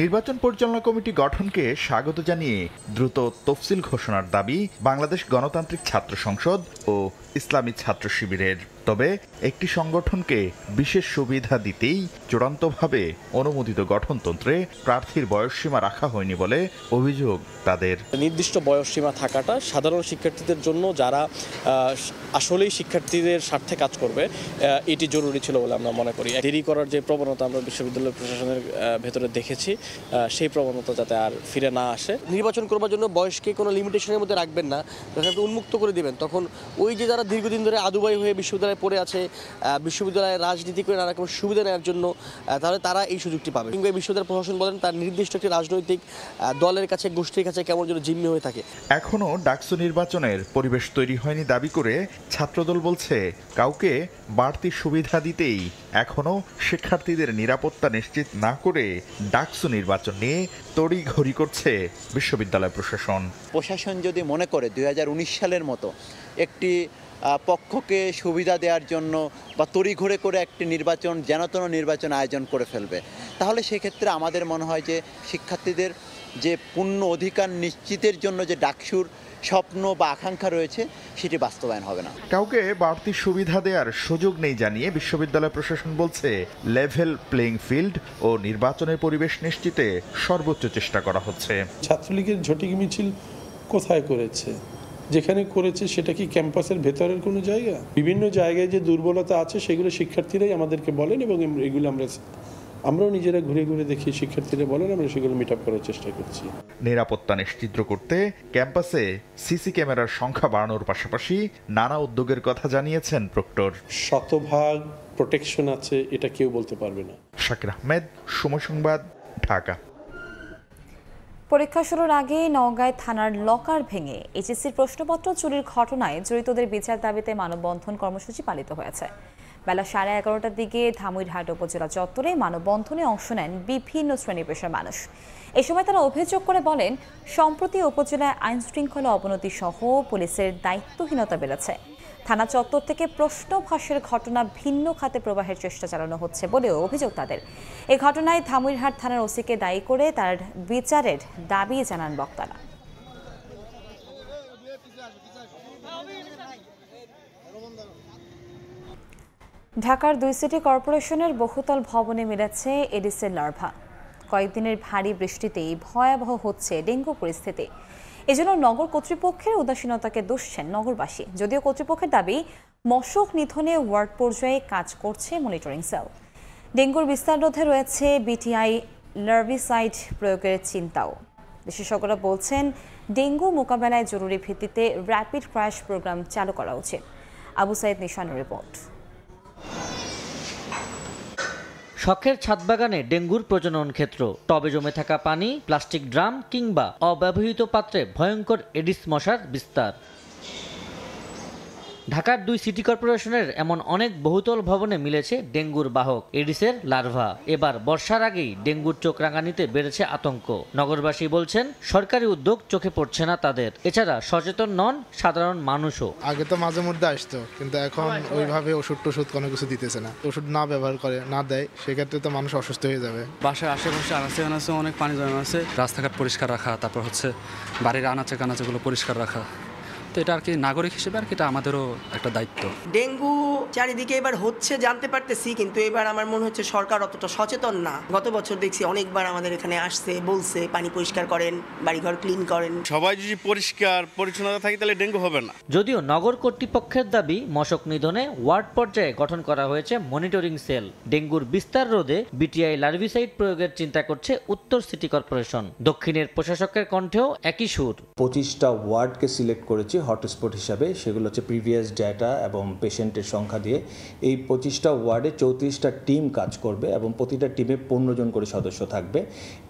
নির্বাচন পরিচালনা কমিটি গঠনকে স্বাগত জানিয়ে দ্রুত তফসিল ঘোষণার দাবি বাংলাদেশ গণতান্ত্রিক ছাত্র সংসদ ও ইসলামী ছাত্র শিবিরের। তবে একটি সংগঠনকে বিশেষ সুবিধা দিতেই চূড়ান্তভাবে অনুমোদিত গঠনতন্ত্রে প্রার্থীর বয়সসীমা রাখা হয়নি বলে অভিযোগ তাদের। নির্দিষ্ট বয়সসীমা থাকাটা সাধারণ শিক্ষার্থীদের জন্য যারা আসলেই শিক্ষার্থীদের স্বার্থে কাজ করবে এটি জরুরি ছিল বলে আমরা মনে করি। দেরি করার যে প্রবণতা আমরা বিশ্ববিদ্যালয় প্রশাসনের ভেতরে দেখেছি সেই প্রবণতা যাতে আর ফিরে না আসে। নির্বাচন করবার জন্য বয়সকে কোনো লিমিটেশনের মধ্যে রাখবেন না, যখন আপনি উন্মুক্ত করে দেবেন তখন ওই যে যারা দীর্ঘদিন ধরে আদুবাই হয়ে বিশ্ববিদ্যালয়ে পড়ে আছে, বিশ্ববিদ্যালয়ে রাজনীতি করে নানা রকম সুবিধা নেওয়ার জন্য, তাহলে তারা এই সুযোগটি পাবে। কিংবা বিশ্ববিদ্যালয় প্রশাসন বলেন তার নির্দিষ্ট একটি রাজনৈতিক দলের কাছে, গোষ্ঠীর কাছে কেমন যেন জিম্মি হয়ে থাকে। এখনও ডাকসু নির্বাচনের পরিবেশ তৈরি হয়নি দাবি করে ছাত্রদল বলছে কাউকে বাড়তি সুবিধা দিতেই এখনও শিক্ষার্থীদের নিরাপত্তা নিশ্চিত না করে ডাকসু নির্বাচন নিয়ে তড়িঘড়ি করছে বিশ্ববিদ্যালয় প্রশাসন। প্রশাসন যদি মনে করে 2019 সালের মতো একটি পক্ষকে সুবিধা দেওয়ার জন্য বা তড়িঘড়ি করে একটি নির্বাচন যেনতেন নির্বাচন আয়োজন করে ফেলবে, তাহলে সেক্ষেত্রে আমাদের মনে হয় যে শিক্ষার্থীদের যে পূর্ণ অধিকার নিশ্চিতের জন্য যে ডাকসুর স্বপ্ন বা আকাঙ্ক্ষা রয়েছে সেটি বাস্তবায়ন হবে না। কাউকে বাড়তি সুবিধা দেওয়ার সুযোগ নেই জানিয়ে বিশ্ববিদ্যালয় প্রশাসন বলছে লেভেল প্লেইং ফিল্ড ও নির্বাচনের পরিবেশ নিশ্চিতে সর্বোচ্চ চেষ্টা করা হচ্ছে। ছাত্রলীগের ঝটিকি মিছিল কোথায় করেছে? যেখানে করেছে সেটা কি ক্যাম্পাসের ভেতরের কোনো জায়গা? বিভিন্ন জায়গায় যে দুর্বলতা আছে সেগুলো শিক্ষার্থীরাই আমাদেরকে বলেন এবং এগুলো আমরাও নিজেরা ঘুরে ঘুরে দেখি, শিক্ষার্থীরা বলেন, আমরা সেগুলো মিট আপ করার চেষ্টা করছি। নিরাপত্তা নিশ্চিত করতে ক্যাম্পাসে সিসি ক্যামেরার সংখ্যা বাড়ানোর পাশাপাশি নানা উদ্যোগের কথা জানিয়েছেন প্রক্টর। শতভাগ প্রোটেকশন আছে এটা কেউ বলতে পারবে না। শাকির আহমেদ, সময় সংবাদ, ঢাকা। পরীক্ষা শুরুর আগে নওগাঁয় থানার লকার ভেঙে এইচএসসির প্রশ্নপত্র চুরির ঘটনায় জড়িতদের বিচার দাবিতে মানববন্ধন কর্মসূচি পালিত হয়েছে। বেলা 11:30টার দিকে ধামইরহাট উপজেলা চত্বরে মানববন্ধনে অংশ নেন বিভিন্ন শ্রেণী পেশার মানুষ। এ সময় তারা অভিযোগ করে বলেন, সম্প্রতি উপজেলায় আইন শৃঙ্খলা অবনতি সহ পুলিশের দায়িত্বহীনতা বেড়েছে। থানা চত্বর থেকে প্রশ্ন ফাঁসের ঘটনা ভিন্ন খাতে প্রবাহের চেষ্টা চালানো হচ্ছে বলেও অভিযোগ তাদের। এই ঘটনায় ধামইরহাট থানার ওসিকে দায়ী করে তার বিচারের দাবি জানান বক্তারা। ঢাকার 2 সিটি কর্পোরেশনের বহুতল ভবনে মিলেছে এডিসের লার্ভা। কয়েকদিনের ভারী বৃষ্টিতেই ভয়াবহ হচ্ছে ডেঙ্গু পরিস্থিতি। এজন্য নগর কর্তৃপক্ষের উদাসীনতাকে দুষছেন নগরবাসী। যদিও কর্তৃপক্ষের দাবি মশক নিধনে ওয়ার্ড পর্যায়ে কাজ করছে মনিটরিং সেল। ডেঙ্গুর বিস্তার রোধে রয়েছে বিটিআই লার্ভিসাইড প্রয়োগের চিন্তাও। বিশেষজ্ঞরা বলছেন ডেঙ্গু মোকাবেলায় জরুরি ভিত্তিতে র্যাপিড ক্র্যাশ প্রোগ্রাম চালু করা উচিত। আবু সাইদ নিশানের রিপোর্ট। শখের ছাদ বাগানে ডেঙ্গুর প্রজনন ক্ষেত্র, টবে জমে থাকা পানি, প্লাস্টিক ড্রাম কিংবা অব্যবহৃত পাত্রে ভয়ঙ্কর এডিস মশার বিস্তার। ঢাকার 2 সিটি কর্পোরেশনের এমন অনেক বহুতল ভবনে মিলেছে ডেঙ্গুর বাহক এডিসের লার্ভা। এবার বর্ষার আগেই ডেঙ্গুর চোখ রাঙানিতে বেড়েছে আতঙ্ক। নগরবাসী বলছেন সরকারি উদ্যোগ চোখে পড়ছে না তাদের। এছাড়া সচেতন নন সাধারণ মানুষও। আগে তো মাঝে মধ্যে আসতো, কিন্তু এখন ওইভাবে ওষুধ কোনো কিছু দিতেছে না। ওষুধ না ব্যবহার করে না দেয়, সেক্ষেত্রে তো মানুষ অসুস্থ হয়ে যাবে। বাসার আশেপাশে আনাচে অনেক পানি জমা আছে, রাস্তাঘাট পরিষ্কার রাখা, তারপর বাড়ির আনাচে কানাচেগুলো পরিষ্কার রাখা, তো এটা আর কি নাগরিক হিসেবে আর কি এটা আমাদেরও একটা দায়িত্ব। ডেঙ্গু চারিদিকে এবার হচ্ছে জানতে পারতেছি, কিন্তু এবার আমার মনে হচ্ছে সরকার অতটা সচেতন না। গত বছর দেখছি অনেকবার আমাদের এখানে আসছে, বলছে পানি পরিষ্কার করেন, বাড়িঘর ক্লিন করেন। সবাই যদি পরিষ্কার পরিচ্ছন্নতা থাকে তাহলে ডেঙ্গু হবে না। যদিও নগর কর্তৃপক্ষের দাবি মশক নিধনে ওয়ার্ড পর্যায়ে গঠন করা হয়েছে মনিটরিং সেল। ডেঙ্গুর বিস্তার রোধে বিটিআই লার্ভিসাইড প্রয়োগের চিন্তা করছে উত্তর সিটি কর্পোরেশন। দক্ষিণের প্রশাসকের কণ্ঠেও একই সুর। 25টা ওয়ার্ডকে সিলেক্ট করেছি হটস্পট হিসাবে, সেগুলো হচ্ছে প্রিভিয়াস ডেটা এবং পেশেন্টের সংখ্যা দিয়ে। এই 25টা ওয়ার্ডে 34টা টিম কাজ করবে এবং প্রতিটা টিমে 15 জন করে সদস্য থাকবে।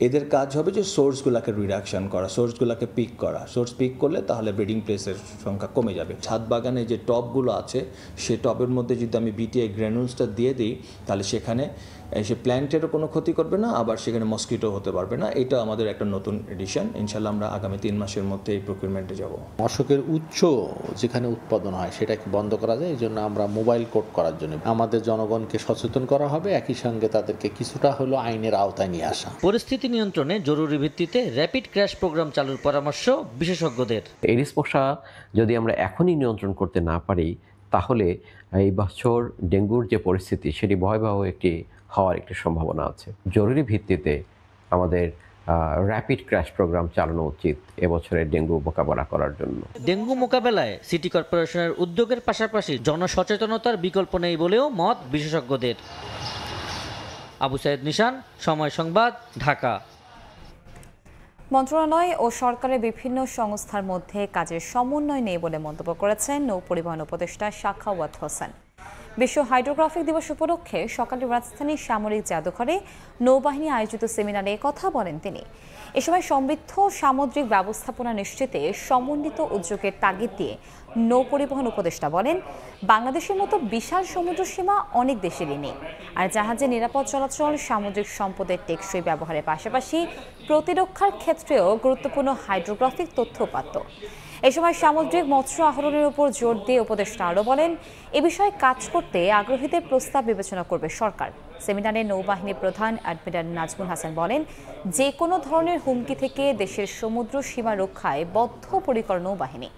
এদের কাজ হবে যে সোর্সগুলোকে রিডাকশন করা, সোর্সগুলোকে পিক করা। সোর্স পিক করলে তাহলে ব্রিডিং প্লেসের সংখ্যা কমে যাবে। ছাদ বাগানে যে টবগুলো আছে সে টবের মধ্যে যদি আমি বিটিআই গ্র্যানুলসটা দিয়ে দিই তাহলে সেখানে সে প্ল্যান্টেরও কোনো ক্ষতি করবে না, আবার সেখানে মসকিটো হতে পারবে না। এটা আমাদের একটা নতুন এডিশন। ইনশাল্লাহ আমরা আগামী 3 মাসের মধ্যে এই প্রকিউরমেন্টে যাব। মশকের উচ্চ যেখানে উৎপাদন হয় সেটাকে বন্ধ করা যায়, এই জন্য আমরা মোবাইল কোড করার জন্য আমাদের জনগণকে সচেতন করা হবে, একই সঙ্গে তাদেরকে কিছুটা হলো আইনের আওতায় নিয়ে আসা। পরিস্থিতি নিয়ন্ত্রণে জরুরি ভিত্তিতে র্যাপিড ক্র্যাশ প্রোগ্রাম চালুর পরামর্শ বিশেষজ্ঞদের। এডিস মশা যদি আমরা এখনই নিয়ন্ত্রণ করতে না পারি তাহলে এই বছর ডেঙ্গুর যে পরিস্থিতি সেটি ভয়াবহ হওয়ার একটি সম্ভাবনা আছে। জরুরি ভিত্তিতে আমাদের র্যাপিড ক্র্যাশ প্রোগ্রাম চালানো উচিত এবছরের ডেঙ্গু মোকাবেলা করার জন্য। ডেঙ্গু মোকাবেলায় সিটি কর্পোরেশনের উদ্যোগের পাশাপাশি জনসচেতনতার বিকল্প নেই বলেও মত বিশেষজ্ঞদের। আবু সাইদ নিশান, সময় সংবাদ, ঢাকা। মন্ত্রণালয় ও সরকারের বিভিন্ন সংস্থার মধ্যে কাজের সমন্বয় নেই বলে মন্তব্য করেছেন নৌ পরিবহন উপদেষ্টা সাখাওয়াত হোসেন। বিশ্ব হাইড্রোগ্রাফিক দিবস উপলক্ষে সকালে রাজধানীর সামরিক জাদুঘরে নৌবাহিনী আয়োজিত সেমিনারে কথা বলেন তিনি। এ সময় সমৃদ্ধ সামুদ্রিক ব্যবস্থাপনা নিশ্চিতে সমন্বিত উদ্যোগের তাগিদ দিয়ে নৌ পরিবহন উপদেষ্টা বলেন, বাংলাদেশের মতো বিশাল সমুদ্র সীমা অনেক দেশেরই নেই, আর জাহাজের নিরাপদ চলাচল সামুদ্রিক সম্পদের টেকসই ব্যবহারের পাশাপাশি প্রতিরক্ষার ক্ষেত্রেও গুরুত্বপূর্ণ হাইড্রোগ্রাফিক তথ্য উপাত্ত। এ সময় সামুদ্রিক মৎস্য আহরণের উপর জোর দিয়ে উপদেষ্টা আরও বলেন, এ বিষয়ে কাজ করতে আগ্রহীদের প্রস্তাব বিবেচনা করবে সরকার। সেমিনারে নৌবাহিনী প্রধান অ্যাডমিরাল নাজমুল হাসান বলেন, যে কোনো ধরনের হুমকি থেকে দেশের সমুদ্র সীমা রক্ষায় বদ্ধপরিকর নৌবাহিনী।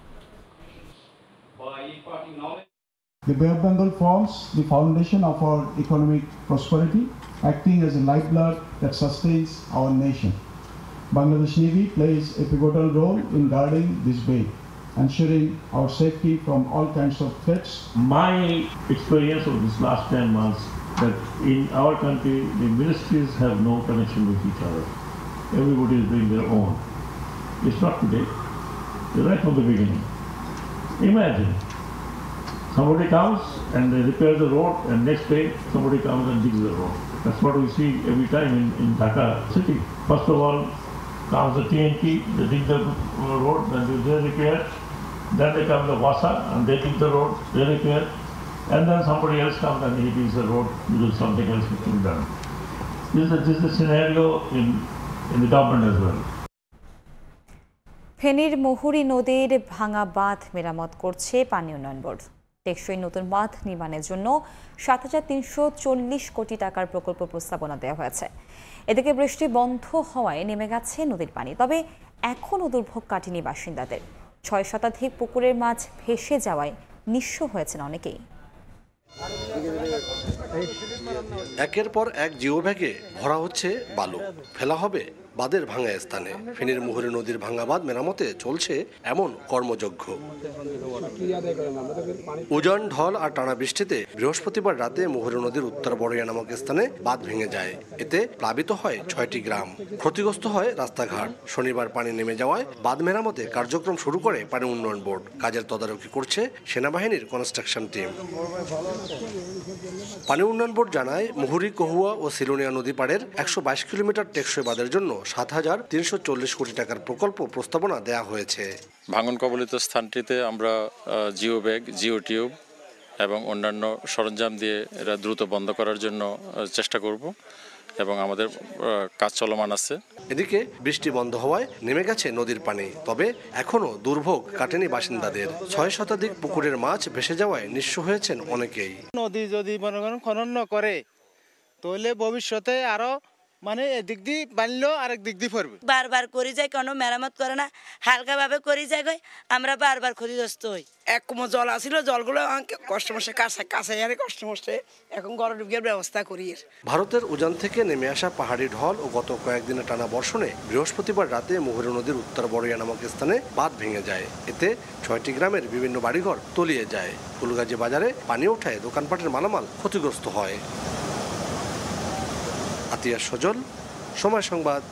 The Bay of Bengal forms the foundation of our economic prosperity, acting as a lifeblood that sustains our nation. Bangladesh Navy plays a pivotal role in guarding this bay, ensuring our safety from all kinds of threats. My experience of this last 10 months that in our country the ministries have no connection with each other. Everybody is doing their own. It's not today. It's right from the beginning. Imagine somebody comes and they repair the road, and next day somebody comes and digs the road. That's what we see every time in Dhaka city. First of all comes the TNT, they dig the road, then they repair. Then they come the WASA and they dig the road, they repair. And then somebody else comes and he digs the road, because something else is to be done. This is the scenario in the government as well. ফেনীর মুহুরী নদীর ভাঙা বাঁধ মেরামত করছে পানি উন্নয়ন board. টেকসই নতুন বাঁধ নির্মাণের জন্য 7,340 কোটি টাকার প্রকল্প প্রস্তাবনা দেওয়া হয়েছে। এদিকে বৃষ্টি বন্ধ হওয়ায় নেমে গেছে নদীর পানি, তবে এখনও দুর্ভোগ কাটেনি বাসিন্দাদের। 6 শতাধিক পুকুরের মাছ ভেসে যাওয়ায় নিঃস্ব হয়েছেন অনেকেই। একের পর এক জিও ব্যাগে ভরা হচ্ছে বালু, ফেলা হবে বাঁধের ভাঙা স্থানে। ফেনীর মুহুরী নদীর ভাঙা বাঁধ মেরামতে চলছে এমন কর্মযজ্ঞ। উজান, ঢল আর টানা বৃষ্টিতে বৃহস্পতিবার রাতে মুহুরী নদীর উত্তর বড়িয়া নামক স্থানে বাঁধ ভেঙে যায়। এতে প্লাবিত হয় 6টি গ্রাম, ক্ষতিগ্রস্ত হয় রাস্তাঘাট। শনিবার পানি নেমে যাওয়ায় বাঁধ মেরামতে কার্যক্রম শুরু করে পানি উন্নয়ন বোর্ড। কাজের তদারকি করছে সেনাবাহিনীর কনস্ট্রাকশন টিম। পানি উন্নয়ন বোর্ড জানায়, মুহুরী, কহুয়া ও সিলোনিয়া নদী পাড়ের 122 কিলোমিটার টেকসই বাঁধের জন্য 7,340 কোটি টাকার প্রকল্প প্রস্তাবনা দেয়া হয়েছে। ভাঙন কবলিত স্থানটিতে আমরা জিও ব্যাগ, জিও টিউব এবং অন্যান্য সরঞ্জাম দিয়ে এরা দ্রুত বন্ধ করার জন্য চেষ্টা করব এবং আমাদের কাজ চলমান আছে। এদিকে বৃষ্টি বন্ধ হওয়ায় নেমে গেছে নদীর পানি, তবে এখনো দুর্ভোগ কাটেনি বাসিন্দাদের। 6 শতাধিক পুকুরের মাছ ভেসে যাওয়ায় নিঃস্ব হয়েছেন অনেকেই। নদী যদি মনে করেন খনন করে তাহলে ভবিষ্যতে আরো এদিক দিয়ে বানলেও আরেক দিক দিয়ে পড়বে। বারবার করে যায়, কোনো মেরামত করে না, হালকা ভাবে করে যায়, আমরা বারবার ক্ষতিগ্রস্ত হই। এক কুমো জল আসিল, জলগুলো কষ্ট মশে কাছে কষ্ট মশে এখন গড়ের ব্যবস্থা করি। ভারতের উজান থেকে নেমে আসা পাহাড়ি ঢল ও গত কয়েকদিনের টানা বর্ষণে বৃহস্পতিবার রাতে মুহুরী নদীর উত্তর বড়িয়া নামক স্থানে বাঁধ ভেঙে যায়। এতে 6টি গ্রামের বিভিন্ন বাড়িঘর তলিয়ে যায়। ফুলগাজী বাজারে পানি ওঠায় দোকানপাটের মালামাল ক্ষতিগ্রস্ত হয়। আতিয়া সজল, সময় সংবাদ,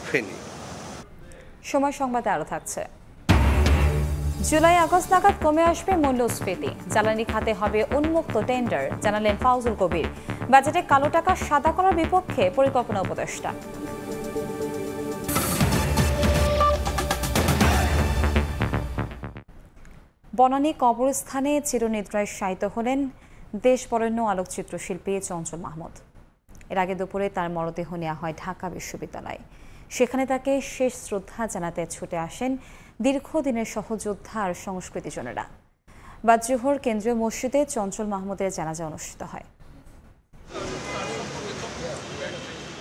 ফেনী। সময় সংবাদে আরো থাকছে। জুলাই আগস্ট নাগাদ কমে আসবে মূল্যস্ফীতি, জ্বালানি খাতে হবে উন্মুক্ত টেন্ডার, জানালেন ফাউজুল কবির। বাজেটে কালো টাকা সাদা করার বিপক্ষে পরিকল্পনা উপদেষ্টা। বনানী কবরস্থানে চিরনিদ্রায় শায়িত হলেন দেশ বরেণ্য আলোকচিত্র শিল্পী চঞ্চল মাহমুদ। এর আগে দুপুরে তার মরদেহ নেওয়া হয় ঢাকা বিশ্ববিদ্যালয়ে। সেখানে তাকে শেষ শ্রদ্ধা জানাতে ছুটে আসেন দীর্ঘদিনের সহযোদ্ধা আর সংস্কৃতিজনেরা। বাদ জোহর কেন্দ্রীয় মসজিদে চঞ্চল মাহমুদের জানাজা অনুষ্ঠিত হয়।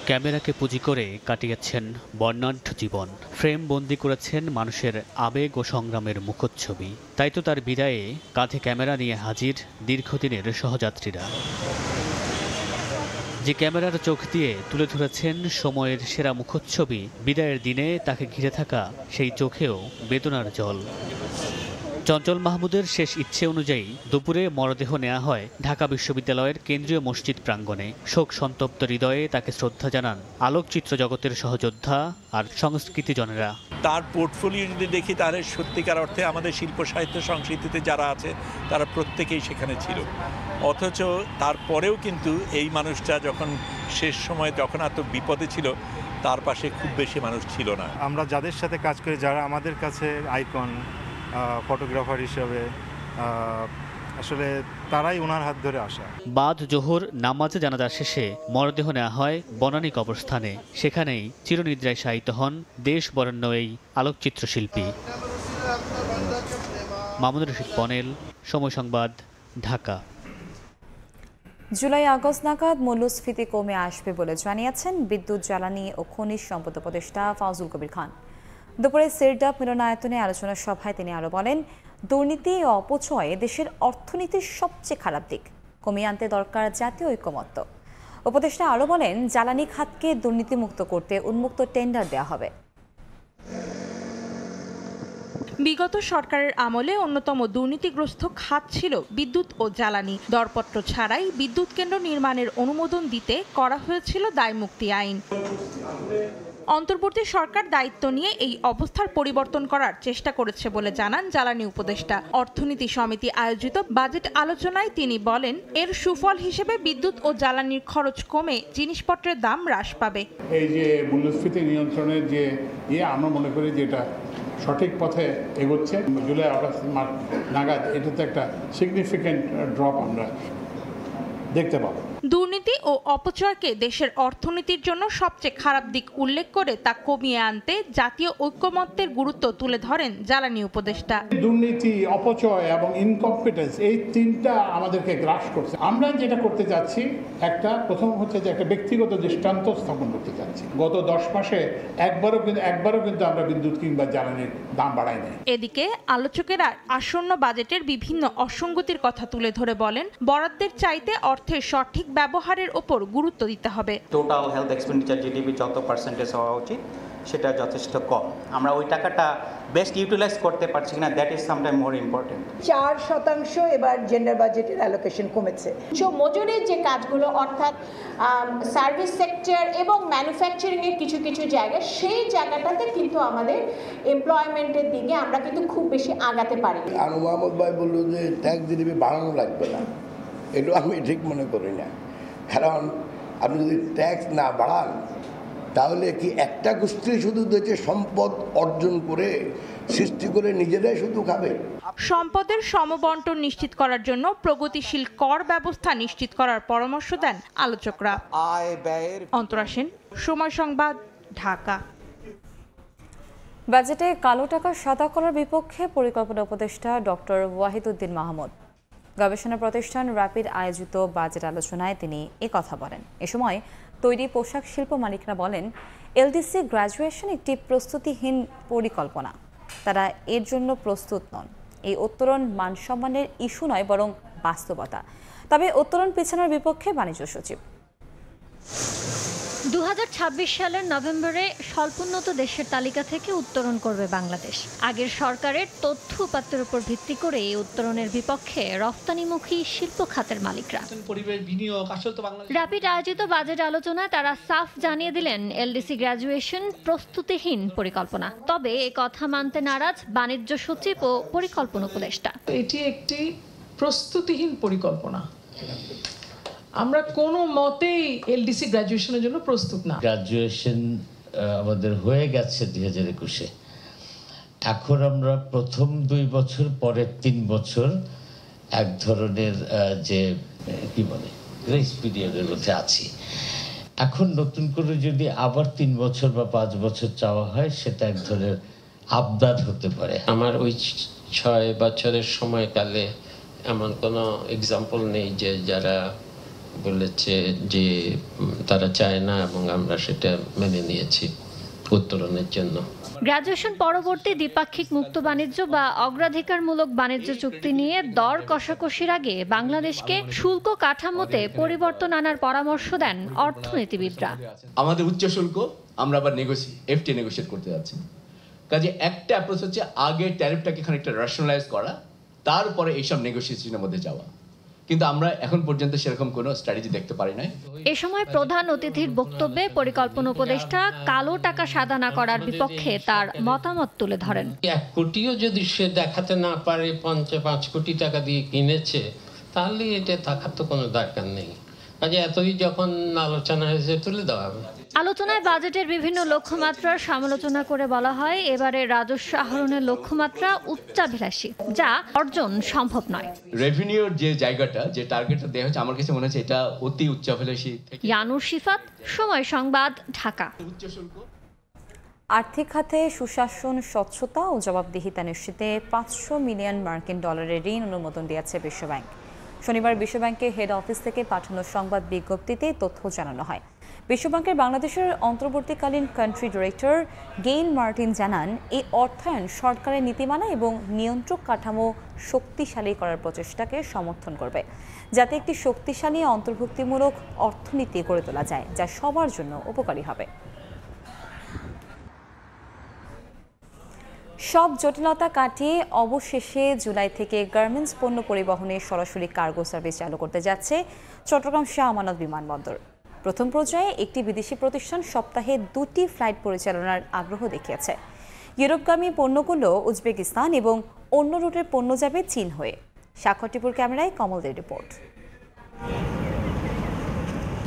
ক্যামেরাকে পুঁজি করে কাটিয়েছেন বর্ণাঢ্য জীবন, ফ্রেম বন্দি করেছেন মানুষের আবেগ ও সংগ্রামের মুখচ্ছবি। তাই তো তার বিদায়ে কাঁধে ক্যামেরা নিয়ে হাজির দীর্ঘদিনের সহযাত্রীরা। যে ক্যামেরার চোখ দিয়ে তুলে ধরেছেন সময়ের সেরা মুখচ্ছবি, বিদায়ের দিনে তাকে ঘিরে থাকা সেই চোখেও বেদনার জল। চঞ্চল মাহমুদের শেষ ইচ্ছে অনুযায়ী দুপুরে মরদেহ নেওয়া হয় ঢাকা বিশ্ববিদ্যালয়ের কেন্দ্রীয় মসজিদ প্রাঙ্গণে। শোক সন্তপ্ত হৃদয়ে তাকে শ্রদ্ধা জানান আলোকচিত্র জগতের সহযোদ্ধা আর সংস্কৃতিজনেরা। তার পোর্টফোলিও যদি দেখি তাহলে সত্যিকার অর্থে আমাদের শিল্প সাহিত্য সংস্কৃতিতে যারা আছে তারা প্রত্যেকেই সেখানে ছিল। অথচ তারপরেও কিন্তু এই মানুষটা যখন শেষ সময় যখন এত বিপদে ছিল তার পাশে খুব বেশি মানুষ ছিল না। আমরা যাদের সাথে কাজ করি, যারা আমাদের কাছে আইকন ফটোগ্রাফার হিসেবে, আসলে তারাই ওনার হাত ধরে আসা। বাদ জোহর নামাজে জানাজা শেষে মরদেহ নেওয়া হয় বনানী কবরস্থানে। সেখানেই চিরনিদ্রায় শায়িত হন দেশ বরেণ্য এই আলোকচিত্র শিল্পী। মামুনুর রশিদ পনেল, সময় সংবাদ, ঢাকা। জুলাই আগস্ট নাগাদ মূল্যস্ফীতি কমে আসবে বলে জানিয়েছেন বিদ্যুৎ, জ্বালানি ও খনিজ সম্পদ উপদেষ্টা ফাউজুল কবির খান। দুপুরে সিরডাপ মিলনায়তনে আলোচনা সভায় তিনি আরও বলেন, দুর্নীতি ও অপচয় দেশের অর্থনীতির সবচেয়ে খারাপ দিক, কমিয়ে আনতে দরকার জাতীয় ঐকমত্য। উপদেষ্টা আরও বলেন, জ্বালানি খাতকে দুর্নীতিমুক্ত করতে উন্মুক্ত টেন্ডার দেওয়া হবে। বিগত সরকারের আমলে অন্যতম দুর্নীতিগ্রস্ত খাত ছিল বিদ্যুৎ ও জ্বালানি। দরপত্র ছাড়াই বিদ্যুৎ কেন্দ্র নির্মাণের অনুমোদন দিতে করা হয়েছিল দায়মুক্তি আইন। অন্তর্বর্তী সরকার দায়িত্ব নিয়ে এই অবস্থার পরিবর্তন করার চেষ্টা করেছে বলে জানান জ্বালানি উপদেষ্টা। অর্থনীতি সমিতি আয়োজিত বাজেট আলোচনায় তিনি বলেন, এর সুফল হিসেবে বিদ্যুৎ ও জ্বালানির খরচ কমে জিনিসপত্রের দাম হ্রাস পাবে। এই যে মূল্যস্ফীতি নিয়ন্ত্রণের যে আমরা মনে করি যে এটা সঠিক পথে এগোচ্ছে। জুলাই আগস্ট নাগাদ এটাতে একটা সিগনিফিক্যান্ট ড্রপ আমরা দেখতে পাবো। দুর্নীতি ও অপচয়কে দেশের অর্থনীতির জন্য সবচেয়ে খারাপ দিক উল্লেখ করে তা কমিয়ে আনতে জাতীয় ঐকমত্যের গুরুত্ব তুলে ধরেন জ্বালানি উপদেষ্টা। দুর্নীতি, অপচয় এবং ইনকম্পিটেন্স, এই তিনটা আমাদেরকে গ্রাস করছে। আমরা যেটা করতে যাচ্ছি, প্রথম হচ্ছে যে একটা ব্যক্তিগত দৃষ্টান্ত স্থাপন করতে যাচ্ছি। গত 10 মাসে একবারও কিন্তু আমরা বিদ্যুৎ কিংবা জ্বালানির দাম বাড়াই নাই। এদিকে আলোচকেরা আসন্ন বাজেটের বিভিন্ন অসঙ্গতির কথা তুলে ধরে বলেন, বরাদ্দের চাইতে অর্থের সঠিক ব্যবহারের উপর গুরুত্ব দিতে হবে। টোটাল হেলথ এক্সপেন্ডিচার জিডিপি যত পার্সেন্টেজ হওয়া উচিত সেটা যথেষ্ট কম। আমরা ওই টাকাটা বেস্ট ইউটিলাইজ করতে পারছি না, that is sometime more important. 4% এবার জেন্ডার বাজেটের অ্যালোকেশন কমেছে। মজুরির যে কাজগুলো, অর্থাৎ সার্ভিস সেক্টর এবং ম্যানুফ্যাকচারিং এর কিছু কিছু জায়গা, সেই জায়গাটাতে কিন্তু আমাদের এমপ্লয়মেন্টের দিকে আমরা কিন্তু খুব বেশি আগাতে পারি। আনু মোহাম্মদ ভাই বলল যে ট্যাক্স জিডিপি বাড়ানো লাগবে না, এটা আমি ঠিক মনে করি না। কারণ আপনি যদি ট্যাক্স না বাড়ান তাহলে কি একটা গোষ্ঠী শুধু দেশে সম্পদ অর্জন করে সৃষ্টি করে নিজেরাই শুধু খাবে? সম্পদের সমবন্টন নিশ্চিত করার জন্য প্রগতিশীল কর ব্যবস্থা নিশ্চিত করার পরামর্শ দেন আলোচকরা। অন্তরা সেন, সময় সংবাদ, ঢাকা। বাজেটে কালো টাকা সাদা করার বিপক্ষে পরিকল্পনা উপদেষ্টা ডক্টর ওয়াহিদুদ্দিন মাহমুদ। গবেষণা প্রতিষ্ঠান র্যাপিড আয়োজিত বাজেট আলোচনায় তিনি কথা বলেন। এ সময় তৈরি পোশাক শিল্প মালিকরা বলেন, এলডিসি গ্র্যাজুয়েশন একটি প্রস্তুতিহীন পরিকল্পনা, তারা এর জন্য প্রস্তুত নন। এই উত্তরণ মানসম্মানের ইস্যু নয়, বরং বাস্তবতা। তবে উত্তরণ পিছানোর বিপক্ষে বাণিজ্য সচিব। 2026 সালের নভেম্বরে স্বল্পোন্নত দেশের তালিকা থেকে উত্তরণ করবে বাংলাদেশ। আগের সরকারের তথ্য উপাত্তের উপর ভিত্তি করে এই উত্তরণের বিপক্ষে রফতানিমুখী শিল্প খাতের মালিকরা। র্যাপিড আয়োজিত বাজেট আলোচনায় তারা সাফ জানিয়ে দিলেন এলডিসি গ্র্যাজুয়েশন প্রস্তুতিহীন পরিকল্পনা। তবে এ কথা মানতে নারাজ বাণিজ্য সচিব ও পরিকল্পনা উপদেষ্টা। এটি একটি প্রস্তুতিহীন পরিকল্পনা। আমরা কোনো মতেই এলডিসি গ্র্যাজুয়েশনের জন্য প্রস্তুত না। গ্র্যাজুয়েশন আমাদের হয়ে গেছে 2021-এ। এখন আমরা প্রথম 2 বছর পরের 3 বছর এক ধরনের যে কি বলে গ্রেস পিরিয়ডের মধ্যে আছি। এখন নতুন করে যদি আবার 3 বছর বা 5 বছর চাওয়া হয় সেটা এক ধরনের আবদার হতে পারে। আমার ওই 6 বছরের সময়কালে এমন কোনো এক্সাম্পল নেই যে যারা বলেছে যে তারা চায় না এবং আমরা সেটা মেনে নিয়েছি উত্তরণের জন্য। গ্র্যাজুয়েশন পরবর্তী দ্বিপাক্ষিক মুক্ত বাণিজ্য বা অগ্রাধিকারমূলক বাণিজ্য চুক্তি নিয়ে দর কষাকষির আগে বাংলাদেশকে শুল্ক কাঠামোতে পরিবর্তন আনার পরামর্শ দেন অর্থনীতিবিদরা। আমাদের উচ্চ শুল্ক আমরা আবার এফটি নেগোশিয়েট করতে যাচ্ছি। কাজে একটা অ্যাপ্রোচ হচ্ছে আগে ট্যারিফটাকে খানিকটা রেশনালাইজ করা, তারপরে এইসব নেগোসিয়েশনের মধ্যে যাওয়া। কিন্তু আমরা এখন পর্যন্ত সেরকম কোনো স্ট্র্যাটেজি দেখতে পারি নাই। এ সময় প্রধান অতিথির বক্তব্যে পরিকল্পনা উপদেষ্টা কালো টাকা সাদা না করার বিপক্ষে তার মতামত তুলে ধরেন। 1 কোটিও যদি সে দেখাতে না পারে 5 কোটি টাকা দিয়ে কিনেছে, তাহলে এটা থাকার তো কোনো দরকার নেই। কাজে এতই যখন আলোচনা হয়েছে তুলে দেওয়া হবে। আলোচনায় বাজেটের বিভিন্ন লক্ষ্যমাত্রার সমালোচনা করে বলা হয়, এবারে রাজস্ব আহরণের লক্ষ্যমাত্রা উচ্চাভিলাষী, যা অর্জন সম্ভব নয়। রেভিনিউর যে জায়গাটা, যে টার্গেটটা দেওয়া হচ্ছে, আমার কাছে মনে হচ্ছে এটা অতি উচ্চাভিলাষী। ইয়ানুর শিফাত, সময় সংবাদ, ঢাকা। আর্থিক খাতে সুশাসন, স্বচ্ছতা ও জবাবদিহিতা নিশ্চিতে $500 মিলিয়ন ঋণ অনুমোদন দিয়েছে বিশ্বব্যাংক। শনিবার বিশ্বব্যাংকের হেড অফিস থেকে পাঠানো সংবাদ বিজ্ঞপ্তিতে তথ্য জানানো হয়। বিশ্বব্যাংকের বাংলাদেশের অন্তর্বর্তীকালীন কান্ট্রি ডিরেক্টর গেইল মার্টিন জানান, এই অর্থায়ন সরকারের নীতিমালা এবং নিয়ন্ত্রক কাঠামো শক্তিশালী করার প্রচেষ্টাকে সমর্থন করবে, যাতে একটি শক্তিশালী অন্তর্ভুক্তিমূলক অর্থনীতি গড়ে তোলা যায়, যা সবার জন্য উপকারী হবে। সব জটিলতা কাটিয়ে অবশেষে জুলাই থেকে গার্মেন্টস পণ্য পরিবহনে সরাসরি কার্গো সার্ভিস চালু করতে যাচ্ছে চট্টগ্রাম শাহ আমানত বিমানবন্দর। প্রথম পর্যায়ে একটি বিদেশি প্রতিষ্ঠান সপ্তাহে 2টি ফ্লাইট পরিচালনার আগ্রহ দেখিয়েছে। ইউরোপগামী পণ্যগুলো উজবেকিস্তান এবং অন্য রুটের পণ্য যাবে চীন হয়ে। স্বাক্ষরটিপুর ক্যামেরায় কমলদের রিপোর্ট।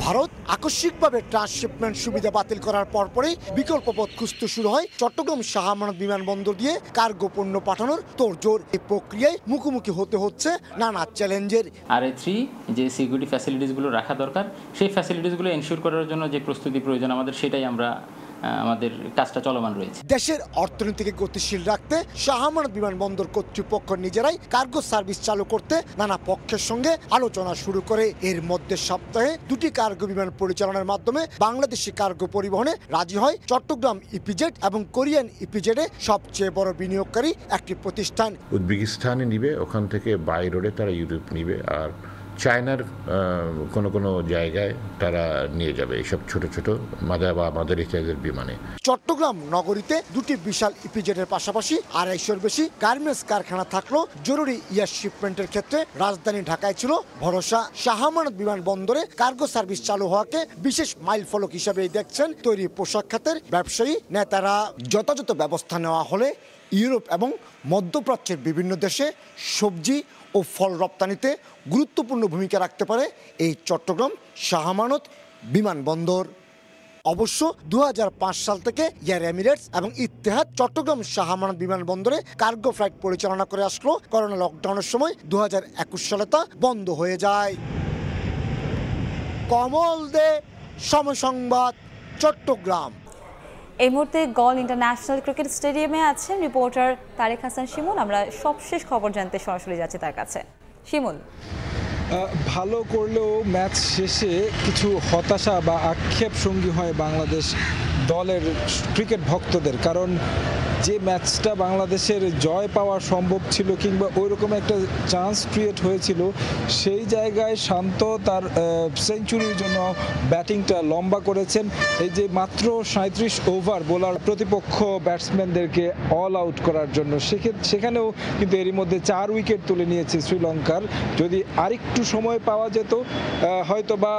ভারত আকস্মিকভাবে ট্রান্সশিপমেন্ট সুবিধা বাতিল করার পরপরই বিকল্প পথ খুঁজতে শুরু হয় চট্টগ্রাম শাহ আমানত বিমানবন্দর দিয়ে কার্গো পণ্য পাঠানোর তোড়জোড়। এই প্রক্রিয়ায় মুখোমুখি হতে হচ্ছে নানা চ্যালেঞ্জের। RA3 যে সিকিউরিটি ফ্যাসিলিটিসগুলো রাখা দরকার, সেই ফ্যাসিলিটিসগুলো এনশিওর করার জন্য যে প্রস্তুতি প্রয়োজন আমাদের, সেটাই আমাদের কাজটা চলমান রয়েছে। দেশের অর্থনীতিকে গতিশীল রাখতে শাহ আমানত বিমানবন্দর কর্তৃপক্ষ নিজেরাই কার্গো সার্ভিস চালু করতে নানা পক্ষের সঙ্গে আলোচনা শুরু করে। এর মধ্যে সপ্তাহে 2টি কার্গো বিমান পরিচালনার মাধ্যমে বাংলাদেশি কার্গো পরিবহনে রাজি হয় চট্টগ্রাম ইপিজেড এবং কোরিয়ান ইপিজেডে সবচেয়ে বড় বিনিয়োগকারী একটি প্রতিষ্ঠান। উজবেকিস্তানে নিবে, ওখান থেকে বাই রোডে তারা ইউরোপ নিবে, আর চায়নার কোনো জায়গায় তারা নিয়ে যাবে এইসব ছোট ছোট মাদার সাইজের বিমানে। চট্টগ্রাম নগরীতে 2টি বিশাল ইপিজেডের পাশাপাশি 250-এর বেশি গার্মেন্টস কারখানা থাকলেও জরুরি এয়ার শিপমেন্টের ক্ষেত্রে রাজধানী ঢাকায় ছিল ভরসা। শাহ আমানত বিমানবন্দরে কার্গো সার্ভিস চালু হওয়াকে বিশেষ মাইলফলক হিসেবে দেখছেন তৈরি পোশাক খাতের ব্যবসায়ী নেতারা। যথাযথ ব্যবস্থা নেওয়া হলে ইউরোপ এবং মধ্যপ্রাচ্যের বিভিন্ন দেশে সবজি ও ফল রপ্তানিতে গুরুত্বপূর্ণ ভূমিকা রাখতে পারে এই চট্টগ্রাম শাহ আমানত বিমানবন্দর। অবশ্য 2005 সাল থেকে এয়ার এমিরেটস এবং ইত্তেহাদ চট্টগ্রাম শাহ আমানত বিমানবন্দরে কার্গো ফ্লাইট পরিচালনা করে আসলো। করোনা লকডাউনের সময় 2021 সালে তা বন্ধ হয়ে যায়। কমল দে, সময় সংবাদ, চট্টগ্রাম। এই মুহূর্তে গল ইন্টারন্যাশনাল ক্রিকেট স্টেডিয়ামে আছেন রিপোর্টার তারেক হাসান শিমুল। আমরা সবশেষ খবর জানতে সরাসরি যাচ্ছি তার কাছে। শিমুল। ভালো করলেও ম্যাচ শেষে কিছু হতাশা বা আক্ষেপ সঙ্গী হয় বাংলাদেশ দলের ক্রিকেট ভক্তদের। কারণ যে ম্যাচটা বাংলাদেশের জয় পাওয়া সম্ভব ছিল কিংবা ওইরকম একটা চান্স ক্রিয়েট হয়েছিল, সেই জায়গায় শান্ত তার সেঞ্চুরির জন্য ব্যাটিংটা লম্বা করেছেন। এই যে মাত্র 37 ওভার বোলার প্রতিপক্ষ ব্যাটসম্যানদেরকে অল আউট করার জন্য, সেখানেও কিন্তু এরই মধ্যে 4 উইকেট তুলে নিয়েছে শ্রীলঙ্কার। যদি আরেকটু সময় পাওয়া যেত হয়তো বা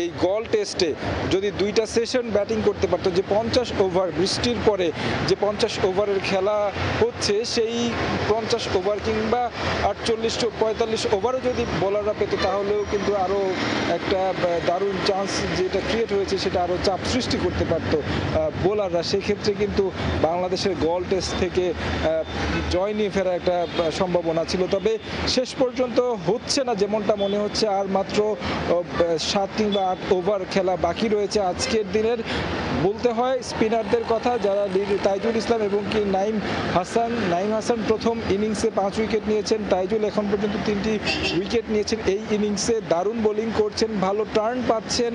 এই গল টেস্টে যদি 2টা সেশন ব্যাটিং করতে পারতো, যে 50 ওভার বৃষ্টির পরে যে 50 ওভারের খেলা হচ্ছে, সেই 50 ওভার কিংবা 48-45 ওভারও যদি বোলাররা পেত তাহলেও কিন্তু আরও একটা দারুণ চান্স যেটা ক্রিয়েট হয়েছে সেটা আরও চাপ সৃষ্টি করতে পারত বোলাররা। সেক্ষেত্রে কিন্তু বাংলাদেশের গল টেস্ট থেকে জয় নিয়ে ফেরার একটা সম্ভাবনা ছিল। তবে শেষ পর্যন্ত হচ্ছে না যেমনটা মনে হচ্ছে। আর মাত্র 7 কিংবা 8 ওভার খেলা বাকি রয়েছে আজকের দিনের। বলতে হয় স্পিনারদের কথা, যারা তাইজুল ইসলাম এবং কি নাইম হাসান প্রথম ইনিংসে 5 উইকেট নিয়েছেন। তাইজুল এখন পর্যন্ত 3টি উইকেট নিয়েছেন। এই ইনিংসে দারুণ বোলিং করছেন, ভালো টার্ন পাচ্ছেন,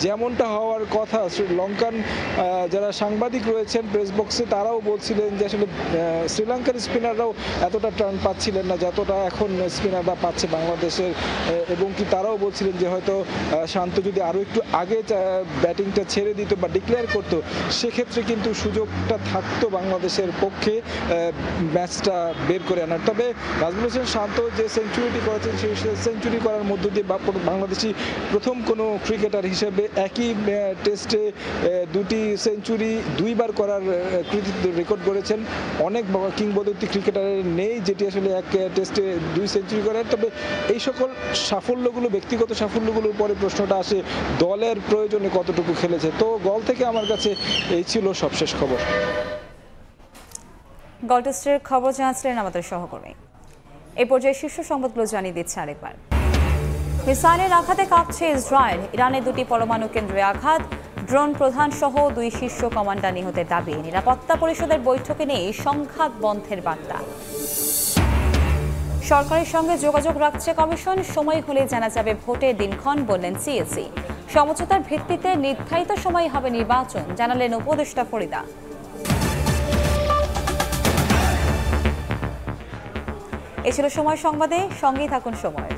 যেমনটা হওয়ার কথা। শ্রীলঙ্কান যারা সাংবাদিক রয়েছেন প্রেস বক্সে তারাও বলছিলেন যে আসলে শ্রীলঙ্কার স্পিনাররাও এতটা টার্ন পাচ্ছিলেন না যতটা এখন স্পিনাররা পাচ্ছে বাংলাদেশের, এবং কি তারাও বলছিলেন যে হয়তো শান্ত যদি আরও একটু আগে ব্যাটিংটা ছেড়ে দিত বা ডিক্লেয়ার করতো, সেক্ষেত্রে কিন্তু সুযোগটা থাকতো বাংলাদেশের পক্ষে ম্যাচটা বের করে আনার। তবে নাজমুল হোসেন শান্ত যে সেঞ্চুরিটি করেছেন, সেই সেঞ্চুরি করার মধ্য দিয়ে বাংলাদেশি প্রথম কোনো ক্রিকেটার হিসেবে একই টেস্টে 2টি সেঞ্চুরি 2বার করার কৃতিত্ব রেকর্ড করেছেন। অনেক কিংবদন্তি ক্রিকেটারের নেই যেটি আসলে এক টেস্টে 2 সেঞ্চুরি করার। তবে এই সকল সাফল্যগুলো, ব্যক্তিগত সাফল্যগুলোর পরে প্রশ্নটা আসে দলের প্রয়োজনে কতটুকু খেলেছে। তো গল থেকে আমার কাছে এই ছিল সবশেষ খবর। গল টেস্টের খবর জানাচ্ছিলেন আমাদের সহকর্মী। এই পর্যায়ে শীর্ষ সংবাদগুলো জানিয়ে দিচ্ছে আরেকবার। মিসাইলের আঘাতে কাঁপছে ইসরায়েল। ইরানের 2টি পরমাণু কেন্দ্রে আঘাত। ড্রোন প্রধান সহ 2 শীর্ষ কমান্ডার নিহতের দাবি। নিরাপত্তা পরিষদের বৈঠকে নেই সংঘাত বন্ধের বার্তা। সরকারের সঙ্গে যোগাযোগ রাখছে কমিশন, সময় হলে জানা যাবে ভোটের দিনক্ষণ, বললেন সিএসি। সমঝোতার ভিত্তিতে নির্ধারিত সময় হবে নির্বাচন, জানালেন উপদেষ্টা ফরিদা। এ ছিল সময় সংবাদে, সঙ্গেই থাকুন সময়ের।